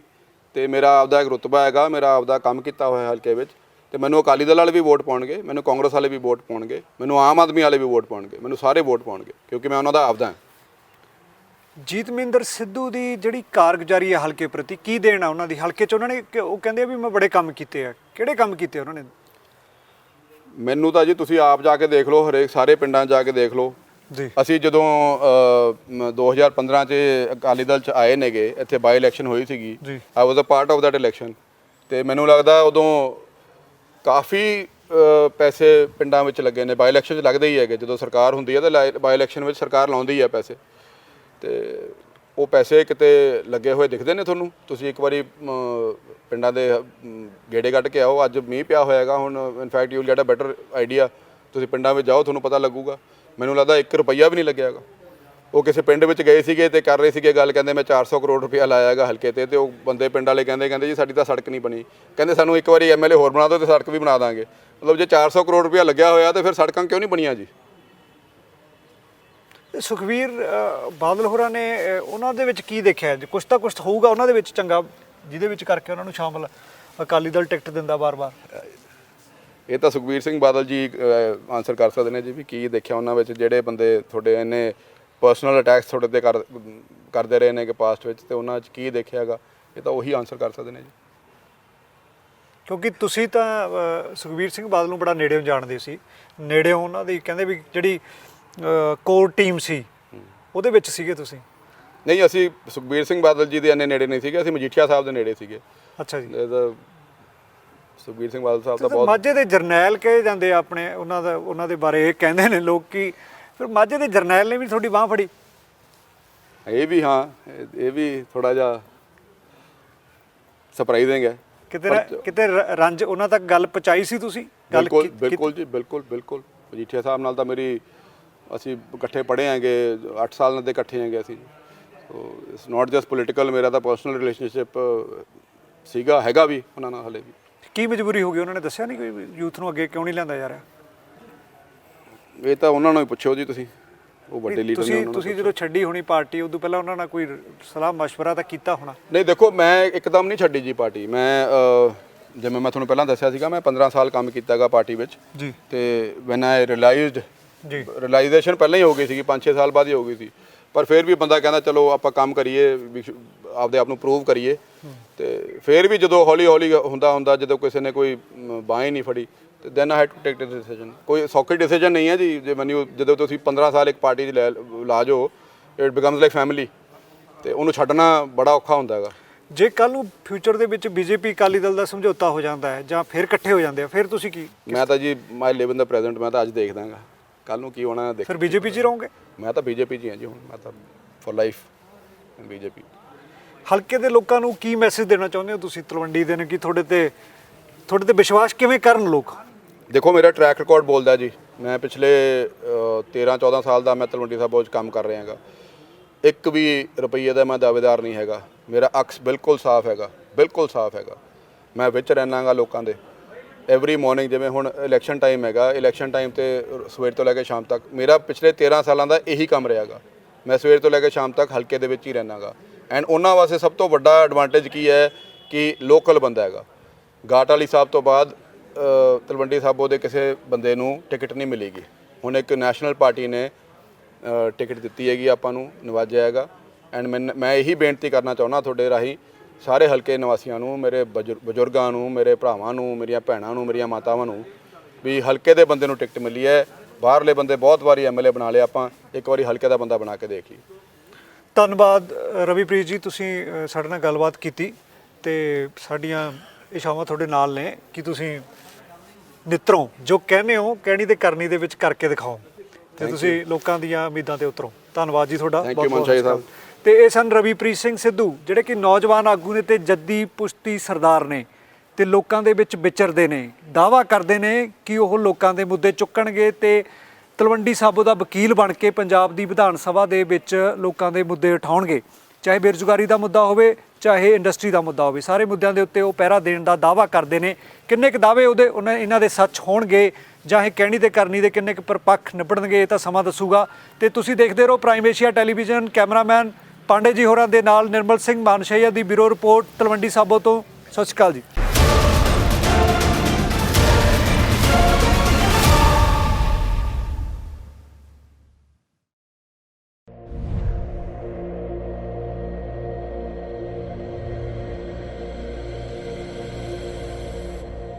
ਤੇ ਮੇਰਾ ਆਪਦਾ ਇੱਕ ਰੁਤਬਾ ਹੈਗਾ, ਮੇਰਾ ਆਪਦਾ ਕੰਮ ਕੀਤਾ ਹੋਇਆ ਹਲਕੇ ਵਿੱਚ, ਤੇ ਮੈਨੂੰ ਅਕਾਲੀ ਦਲ ਵਾਲੇ ਵੀ ਵੋਟ ਪਾਉਣਗੇ, ਮੈਨੂੰ ਕਾਂਗਰਸ ਵਾਲੇ ਵੀ ਵੋਟ ਪਾਉਣਗੇ, ਮੈਨੂੰ ਆਮ ਆਦਮੀ ਵਾਲੇ ਵੀ ਵੋਟ ਪਾਉਣਗੇ, ਮੈਨੂੰ ਸਾਰੇ ਵੋਟ ਪਾਉਣਗੇ, ਕਿਉਂਕਿ ਮੈਂ ਉਹਨਾਂ ਦਾ ਆਪਦਾ ਹਾਂ। ਜੀਤਮਿੰਦਰ ਸਿੱਧੂ ਦੀ ਜਿਹੜੀ ਕਾਰਗੁਜ਼ਾਰੀ ਹੈ ਹਲਕੇ ਪ੍ਰਤੀ, ਕੀ ਦੇਣਾ ਉਹਨਾਂ ਦੀ? ਹਲਕੇ 'ਚ ਉਹਨਾਂ ਨੇ ਉਹ ਕਹਿੰਦੇ ਆ ਵੀ ਮੈਂ ਬੜੇ ਕੰਮ ਕੀਤੇ ਆ, ਕਿਹੜੇ ਕੰਮ ਕੀਤੇ ਉਹਨਾਂ ਨੇ? ਮੈਨੂੰ ਤਾਂ ਜੀ ਤੁਸੀਂ ਆਪ ਜਾ ਕੇ ਦੇਖ ਲਓ, ਹਰੇਕ ਸਾਰੇ ਪਿੰਡਾਂ 'ਚ ਜਾ ਕੇ ਦੇਖ ਲਓ ਜੀ। ਅਸੀਂ ਜਦੋਂ 2015 'ਚ ਅਕਾਲੀ ਦਲ 'ਚ ਆਏ ਨੇਗੇ, ਇੱਥੇ ਬਾਈ ਇਲੈਕਸ਼ਨ ਹੋਈ ਸੀਗੀ, I was a part of that election, ਤੇ ਮੈਨੂੰ ਲੱਗਦਾ ਉਦੋਂ ਕਾਫੀ ਪੈਸੇ ਪਿੰਡਾਂ ਵਿੱਚ ਲੱਗੇ ਨੇ। ਬਾਈ ਇਲੈਕਸ਼ਨ 'ਚ ਲੱਗਦੇ ਹੀ ਹੈਗੇ, ਜਦੋਂ ਸਰਕਾਰ ਹੁੰਦੀ ਹੈ ਤਾਂ ਬਾਈ ਇਲੈਕਸ਼ਨ ਵਿੱਚ ਸਰਕਾਰ ਲਾਉਂਦੀ ਹੈ ਪੈਸੇ, ਤੇ ਉਹ ਪੈਸੇ ਕਿਤੇ ਲੱਗੇ ਹੋਏ ਦਿਖਦੇ ਨੇ ਤੁਹਾਨੂੰ। ਤੁਸੀਂ ਇੱਕ ਵਾਰੀ ਪਿੰਡਾਂ ਦੇ ਗੇੜੇ ਕੱਢ ਕੇ ਆਓ, ਅੱਜ ਮੀਂਹ ਪਿਆ ਹੋਏਗਾ ਹੁਣ, in fact you will get a better idea. ਤੁਸੀਂ ਪਿੰਡਾਂ ਵਿੱਚ ਜਾਓ, ਤੁਹਾਨੂੰ ਪਤਾ ਲੱਗੂਗਾ। ਮੈਨੂੰ ਲੱਗਦਾ 1 ਰੁਪਈਆ ਵੀ ਨਹੀਂ ਲੱਗਿਆ ਹੈਗਾ। ਉਹ ਕਿਸੇ ਪਿੰਡ ਵਿੱਚ ਗਏ ਸੀਗੇ ਤੇ ਕਰ ਰਹੇ ਸੀਗੇ ਗੱਲ, ਕਹਿੰਦੇ ਮੈਂ 400 ਕਰੋੜ ਰੁਪਇਆ ਲਾਇਆ ਹੈਗਾ ਹਲਕੇ ਤੇ ਉਹ ਬੰਦੇ ਪਿੰਡ ਵਾਲੇ ਕਹਿੰਦੇ ਜੀ ਸਾਡੀ ਤਾਂ ਸੜਕ ਨਹੀਂ ਬਣੀ, ਕਹਿੰਦੇ ਸਾਨੂੰ ਇੱਕ ਵਾਰੀ MLA ਹੋਰ ਬਣਾ ਦਿਓ ਤੇ ਸੜਕ ਵੀ ਬਣਾ ਦਾਂਗੇ। ਮਤਲਬ ਜੇ 400 ਕਰੋੜ ਰੁਪਇਆ ਲੱਗਿਆ ਹੋਇਆ ਤੇ ਫਿਰ ਸੜਕਾਂ ਕਿਉਂ ਨਹੀਂ ਬਣੀਆਂ ਜੀ? ਸੁਖਬੀਰ ਬਾਦਲ ਹੋਰਾਂ ਨੇ ਉਹਨਾਂ ਦੇ ਵਿੱਚ ਕੀ ਦੇਖਿਆ? ਕੁਛ ਤਾਂ ਕੁਛ ਹੋਊਗਾ ਉਹਨਾਂ ਦੇ ਵਿੱਚ ਚੰਗਾ, ਜਿਹਦੇ ਵਿੱਚ ਕਰਕੇ ਉਹਨਾਂ ਨੂੰ ਸ਼ਾਮਲ ਅਕਾਲੀ ਦਲ ਟਿਕਟ ਦਿੰਦਾ ਬਾਰ-ਬਾਰ। ਇਹ ਤਾਂ ਸੁਖਬੀਰ ਸਿੰਘ ਬਾਦਲ ਜੀ ਆਨਸਰ ਕਰ ਸਕਦੇ ਨੇ ਜੀ ਵੀ ਕੀ ਦੇਖਿਆ ਉਹਨਾਂ ਵਿੱਚ। ਜਿਹੜੇ ਬੰਦੇ ਤੁਹਾਡੇ ਇੰਨੇ ਪਰਸਨਲ ਅਟੈਕਸ ਤੁਹਾਡੇ ਤੇ ਕਰਦੇ ਰਹੇ ਨੇ ਕਿ ਪਾਸਟ ਵਿੱਚ, ਤੇ ਉਹਨਾਂ 'ਚ ਕੀ ਦੇਖਿਆ ਹੈਗਾ, ਇਹ ਤਾਂ ਉਹੀ ਆਨਸਰ ਕਰ ਸਕਦੇ ਨੇ ਜੀ। ਕਿਉਂਕਿ ਤੁਸੀਂ ਤਾਂ ਸੁਖਬੀਰ ਸਿੰਘ ਬਾਦਲ ਨੂੰ ਬੜਾ ਨੇੜਿਓਂ ਜਾਣਦੇ ਸੀ, ਨੇੜਿਓਂ ਉਹਨਾਂ ਦੀ ਕਹਿੰਦੇ ਵੀ ਜਿਹੜੀ ਕੋਰ ਟੀਮ ਸੀ ਉਹਦੇ ਵਿੱਚ ਸੀਗੇ ਤੁਸੀਂ। ਨਹੀਂ, ਅਸੀਂ ਸੁਖਬੀਰ ਸਿੰਘ ਬਾਦਲ ਜੀ ਦੇ ਇੰਨੇ ਨੇੜੇ ਨਹੀਂ ਸੀਗੇ, ਅਸੀਂ ਮਜੀਠੀਆ ਸਾਹਿਬ ਦੇ ਨੇੜੇ ਸੀਗੇ। ਅੱਛਾ ਜੀ। ਸੁਖਬੀਰ ਸਿੰਘ ਬਾਦਲ ਸਾਹਿਬ ਦਾ ਬਹੁਤ ਮਾਝੇ ਦੇ ਜਰਨੈਲ ਕਹੇ ਜਾਂਦੇ ਆ ਆਪਣੇ, ਉਹਨਾਂ ਦੇ ਬਾਰੇ ਇਹ ਕਹਿੰਦੇ ਨੇ ਲੋਕ ਕਿ ਫਿਰ ਮਾਝੇ ਦੇ ਜਰਨੈਲ ਨੇ ਵੀ ਤੁਹਾਡੀ ਬਾਂਹ ਫੜੀ। ਇਹ ਵੀ ਹਾਂ, ਇਹ ਵੀ ਥੋੜਾ ਜਿਹਾ ਸਰਪ੍ਰਾਈਜ਼ਿੰਗ ਹੈ। ਕਿਤੇ ਰੰਜ ਉਹਨਾਂ ਤੱਕ ਗੱਲ ਪਹੁੰਚਾਈ ਸੀ ਤੁਸੀਂ? ਬਿਲਕੁਲ ਜੀ, ਬਿਲਕੁਲ। ਮਜੀਠੀਆ ਸਾਹਿਬ ਨਾਲ ਤਾਂ ਮੇਰੀ, ਅਸੀਂ ਇਕੱਠੇ ਪੜ੍ਹੇ ਹੈਗੇ, 8 ਸਾਲ ਦੇ ਇਕੱਠੇ ਹੈਗੇ ਅਸੀਂ। So it's not just political, ਮੇਰਾ ਤਾਂ ਪਰਸਨਲ ਰਿਲੇਸ਼ਨਸ਼ਿਪ ਸੀਗਾ, ਹੈਗਾ ਵੀ ਉਹਨਾਂ ਨਾਲ ਹਲੇ ਵੀ। ਕੀ ਮਜਬੂਰੀ ਹੋ ਗਈ? ਉਹਨਾਂ ਨੇ ਦੱਸਿਆ ਨਹੀਂ ਕੋਈ ਯੂਥ ਨੂੰ ਅੱਗੇ ਕਿਉਂ ਨਹੀਂ ਲਿਆਂਦਾ ਜਾ ਰਿਹਾ? ਇਹ ਤਾਂ ਉਹਨਾਂ ਨੂੰ ਹੀ ਪੁੱਛੋ ਜੀ ਤੁਸੀਂ, ਉਹ ਵੱਡੇ ਲੀਡਰ ਨੇ। ਤੁਸੀਂ ਜਦੋਂ ਛੱਡੀ ਹੋਣੀ ਪਾਰਟੀ, ਉਦੋਂ ਪਹਿਲਾਂ ਉਹਨਾਂ ਨਾਲ ਕੋਈ ਸਲਾਹ ਮਸ਼ਵਰਾ ਤਾਂ ਕੀਤਾ ਹੋਣਾ? ਨਹੀਂ, ਦੇਖੋ ਮੈਂ ਇੱਕਦਮ ਨਹੀਂ ਛੱਡੀ ਜੀ ਪਾਰਟੀ। ਮੈਂ ਜਿਵੇਂ ਮੈਂ ਤੁਹਾਨੂੰ ਪਹਿਲਾਂ ਦੱਸਿਆ ਸੀਗਾ, ਮੈਂ 15 ਸਾਲ ਕੰਮ ਕੀਤਾ ਹੈਗਾ ਪਾਰਟੀ ਵਿੱਚ ਜੀ, ਤੇ ਵੈਨ ਆਈ ਰਿਅਲਾਈਜ਼ਡ ਜੀ, ਰਿਅਲਾਈਜੇਸ਼ਨ ਪਹਿਲਾਂ ਹੀ ਹੋ ਗਈ ਸੀਗੀ, 5-6 ਸਾਲ ਬਾਅਦ ਹੀ ਹੋ ਗਈ ਸੀ। ਪਰ ਫਿਰ ਵੀ ਬੰਦਾ ਕਹਿੰਦਾ ਚਲੋ ਆਪਾਂ ਕੰਮ ਕਰੀਏ, ਆਪਦੇ ਆਪ ਨੂੰ ਪ੍ਰੂਵ ਕਰੀਏ। ਤੇ ਫਿਰ ਵੀ ਜਦੋਂ ਹੌਲੀ ਹੌਲੀ ਹੁੰਦਾ ਜਦੋਂ ਕਿਸੇ ਨੇ ਕੋਈ ਬਾਂਹ ਹੀ ਨਹੀਂ ਫੜੀ, ਤੇ then I had to take this decision. ਕੋਈ ਸੌਖੀ ਡਿਸੀਜਨ ਨਹੀਂ ਹੈ ਜੀ। ਜੇ ਮੈਨੂੰ ਜਦੋਂ ਤੁਸੀਂ 15 ਸਾਲ ਇੱਕ ਪਾਰਟੀ 'ਚ ਲਾ ਜਾਓ, ਇਟ ਬਿਕਮਸ ਲਾਈਕ ਫੈਮਿਲੀ, ਤੇ ਉਹਨੂੰ ਛੱਡਣਾ ਬੜਾ ਔਖਾ ਹੁੰਦਾ ਹੈਗਾ। ਜੇ ਕੱਲ ਨੂੰ ਫਿਊਚਰ ਦੇ ਵਿੱਚ ਬੀਜੇਪੀ ਅਕਾਲੀ ਦਲ ਦਾ ਸਮਝੌਤਾ ਹੋ ਜਾਂਦਾ ਹੈ ਜਾਂ ਫਿਰ ਇਕੱਠੇ ਹੋ ਜਾਂਦੇ ਆ, ਫਿਰ ਤੁਸੀਂ ਕੀ? ਮੈਂ ਤਾਂ ਜੀ ਮਾਈ ਲਿਵ ਇਨ ਦਾ ਪ੍ਰੈਜ਼ੈਂਟ, ਮੈਂ ਤਾਂ ਅੱਜ ਦੇਖ ਦਾਂਗਾ ਕੱਲ ਨੂੰ ਕੀ ਹੋਣਾ ਦੇਖ। ਫਿਰ ਬੀਜੇਪੀ 'ਚ ਹੀ ਰਹੋਗੇ? ਮੈਂ ਤਾਂ ਬੀਜੇਪੀ 'ਚ ਹੀ ਹਾਂ ਜੀ ਹੁਣ, ਮੈਂ ਤਾਂ ਫॉर ਲਾਈਫ ਬੀਜੇਪੀ। ਹਲਕੇ ਦੇ ਲੋਕਾਂ ਨੂੰ ਕੀ ਮੈਸੇਜ ਦੇਣਾ ਚਾਹੁੰਦੇ ਹੋ ਤੁਸੀਂ ਤਲਵੰਡੀ ਦੇ ਨੇ, ਕਿ ਤੁਹਾਡੇ ਤੇ ਵਿਸ਼ਵਾਸ ਕਿਵੇਂ ਕਰਨ ਲੋਕ? ਦੇਖੋ ਮੇਰਾ ਟਰੈਕ ਰਿਕਾਰਡ ਬੋਲਦਾ ਜੀ। ਮੈਂ ਪਿਛਲੇ 13-14 ਸਾਲ ਦਾ ਮੈਂ ਤਲਵੰਡੀ ਸਾਬੋ 'ਚ ਕੰਮ ਕਰ ਰਿਹਾ ਹੈਗਾ। ਇੱਕ ਵੀ ਰੁਪਈਏ ਦਾ ਮੈਂ ਦਾਅਵੇਦਾਰ ਨਹੀਂ ਹੈਗਾ। ਮੇਰਾ ਅਕਸ ਬਿਲਕੁਲ ਸਾਫ਼ ਹੈਗਾ, ਬਿਲਕੁਲ ਸਾਫ਼ ਹੈਗਾ। ਮੈਂ ਵਿੱਚ ਰਹਿਣਾ ਗਾ ਲੋਕਾਂ ਦੇ ਐਵਰੀ ਮਾਰਨਿੰਗ। ਜਿਵੇਂ ਹੁਣ ਇਲੈਕਸ਼ਨ ਟਾਈਮ ਹੈਗਾ, ਇਲੈਕਸ਼ਨ ਟਾਈਮ ਤੇ ਸਵੇਰ ਤੋਂ ਲੈ ਕੇ ਸ਼ਾਮ ਤੱਕ ਮੇਰਾ ਪਿਛਲੇ 13 ਸਾਲਾਂ ਦਾ ਇਹੀ ਕੰਮ ਰਿਹਾ ਗਾ। ਮੈਂ ਸਵੇਰ ਤੋਂ ਲੈ ਕੇ ਸ਼ਾਮ ਤੱਕ ਹਲਕੇ ਦੇ ਵਿੱਚ ਹੀ ਰਹਿਣਾ ਗਾ। ਐਂਡ ਉਹਨਾਂ ਵਾਸਤੇ ਸਭ ਤੋਂ ਵੱਡਾ ਐਡਵਾਂਟੇਜ ਕੀ ਹੈ ਕਿ ਲੋਕਲ ਬੰਦਾ ਹੈਗਾ। ਗਾਟ ਵਾਲੀ ਸਾਹਿਬ ਤੋਂ ਬਾਅਦ ਤਲਵੰਡੀ ਸਾਬੋ ਦੇ ਕਿਸੇ ਬੰਦੇ ਨੂੰ ਟਿਕਟ ਨਹੀਂ ਮਿਲੇਗੀ। ਹੁਣ ਇੱਕ ਨੈਸ਼ਨਲ ਪਾਰਟੀ ਨੇ ਟਿਕਟ ਦਿੱਤੀ ਹੈਗੀ, ਆਪਾਂ ਨੂੰ ਨਵਾਜਿਆ ਹੈਗਾ। ਐਂਡ ਮੈਂ ਇਹੀ ਬੇਨਤੀ ਕਰਨਾ ਚਾਹੁੰਦਾ ਤੁਹਾਡੇ ਰਾਹੀਂ ਸਾਰੇ ਹਲਕੇ ਨਿਵਾਸੀਆਂ ਨੂੰ, ਮੇਰੇ ਬਜ਼ੁਰਗਾਂ ਨੂੰ, ਮੇਰੇ ਭਰਾਵਾਂ ਨੂੰ, ਮੇਰੀਆਂ ਭੈਣਾਂ ਨੂੰ, ਮੇਰੀਆਂ ਮਾਤਾਵਾਂ ਨੂੰ, ਵੀ ਹਲਕੇ ਦੇ ਬੰਦੇ ਨੂੰ ਟਿਕਟ ਮਿਲੀ ਹੈ। ਬਾਹਰਲੇ ਬੰਦੇ ਬਹੁਤ ਵਾਰੀ ਐਮਐਲਏ ਬਣਾ ਲਿਆ, ਆਪਾਂ ਇੱਕ ਵਾਰੀ ਹਲਕੇ ਦਾ ਬੰਦਾ ਬਣਾ ਕੇ ਦੇਖੀ। ਧੰਨਵਾਦ ਰਵੀਪ੍ਰੀਤ ਜੀ, ਤੁਸੀਂ ਸਾਡੇ ਨਾਲ ਗੱਲਬਾਤ ਕੀਤੀ ਤੇ ਸਾਡੀਆਂ ਇਸ਼ਾਵਾਂ ਤੁਹਾਡੇ ਨਾਲ ਨੇ ਕਿ ਤੁਸੀਂ ਨਿੱਤਰੋਂ ਜੋ ਕਹਿੰਦੇ ਹੋ ਕਹਿਣੀ ਤੇ ਕਰਨੀ ਦੇ ਵਿੱਚ ਕਰਕੇ ਦਿਖਾਓ ਤੇ ਤੁਸੀਂ ਲੋਕਾਂ ਦੀਆਂ ਉਮੀਦਾਂ ਤੇ ਉਤਰੋ। ਧੰਨਵਾਦ ਜੀ ਤੁਹਾਡਾ। ਥੈਂਕ ਯੂ ਮਨਸ਼ਾਹੀ ਸਾਹਿਬ। ਤੇ ਇਹ ਸਨ ਰਵੀਪ੍ਰੀਤ ਸਿੰਘ ਸਿੱਧੂ, ਜਿਹੜੇ ਕਿ ਨੌਜਵਾਨ ਆਗੂ ਨੇ ਤੇ ਜੱਦੀ ਪੁਸ਼ਤੀ ਸਰਦਾਰ ਨੇ ਤੇ ਲੋਕਾਂ ਦੇ ਵਿੱਚ ਵਿਚਰਦੇ ਨੇ। ਦਾਅਵਾ ਕਰਦੇ ਨੇ ਕਿ ਉਹ ਲੋਕਾਂ ਦੇ ਮੁੱਦੇ ਚੁੱਕਣਗੇ ਤੇ ਤਲਵੰਡੀ ਸਾਬੋ ਦਾ ਵਕੀਲ ਬਣ ਕੇ ਪੰਜਾਬ ਦੀ ਵਿਧਾਨ ਸਭਾ ਦੇ ਵਿੱਚ ਲੋਕਾਂ ਦੇ ਮੁੱਦੇ ਉਠਾਉਣਗੇ। ਚਾਹੇ ਬੇਰੁਜ਼ਗਾਰੀ ਦਾ ਮੁੱਦਾ ਹੋਵੇ, ਚਾਹੇ ਇੰਡਸਟਰੀ ਦਾ ਮੁੱਦਾ ਹੋਵੇ, ਸਾਰੇ ਮੁੱਦਿਆਂ ਦੇ ਉੱਤੇ ਉਹ ਪਹਿਰਾ ਦੇਣ ਦਾ ਦਾਅਵਾ ਕਰਦੇ ਨੇ। ਕਿੰਨੇ ਕੁ ਦਾਅਵੇ ਇਹਨਾਂ ਦੇ ਸੱਚ ਹੋਣਗੇ ਜਾਂ ਇਹ ਕਹਿਣੀ ਤੇ ਕਰਨੀ ਦੇ ਕਿੰਨੇ ਕੁ ਪਰਪੱਖ ਨਿਬੜਨਗੇ, ਇਹ ਤਾਂ ਸਮਾਂ ਦੱਸੂਗਾ। ਤੇ ਤੁਸੀਂ ਦੇਖਦੇ ਰਹੋ prime Asia television. Cameraman Pandey ਜੀ ਹੋਰਾਂ ਦੇ ਨਾਲ ਨਿਰਮਲ ਸਿੰਘ ਮਾਨਸ਼ਈਆ ਦੀ ਬਿਊਰੋ ਰਿਪੋਰਟ ਤਲਵੰਡੀ ਸਾਬੋ ਤੋਂ। ਸਤਿ ਸ਼੍ਰੀ ਅਕਾਲ ਜੀ।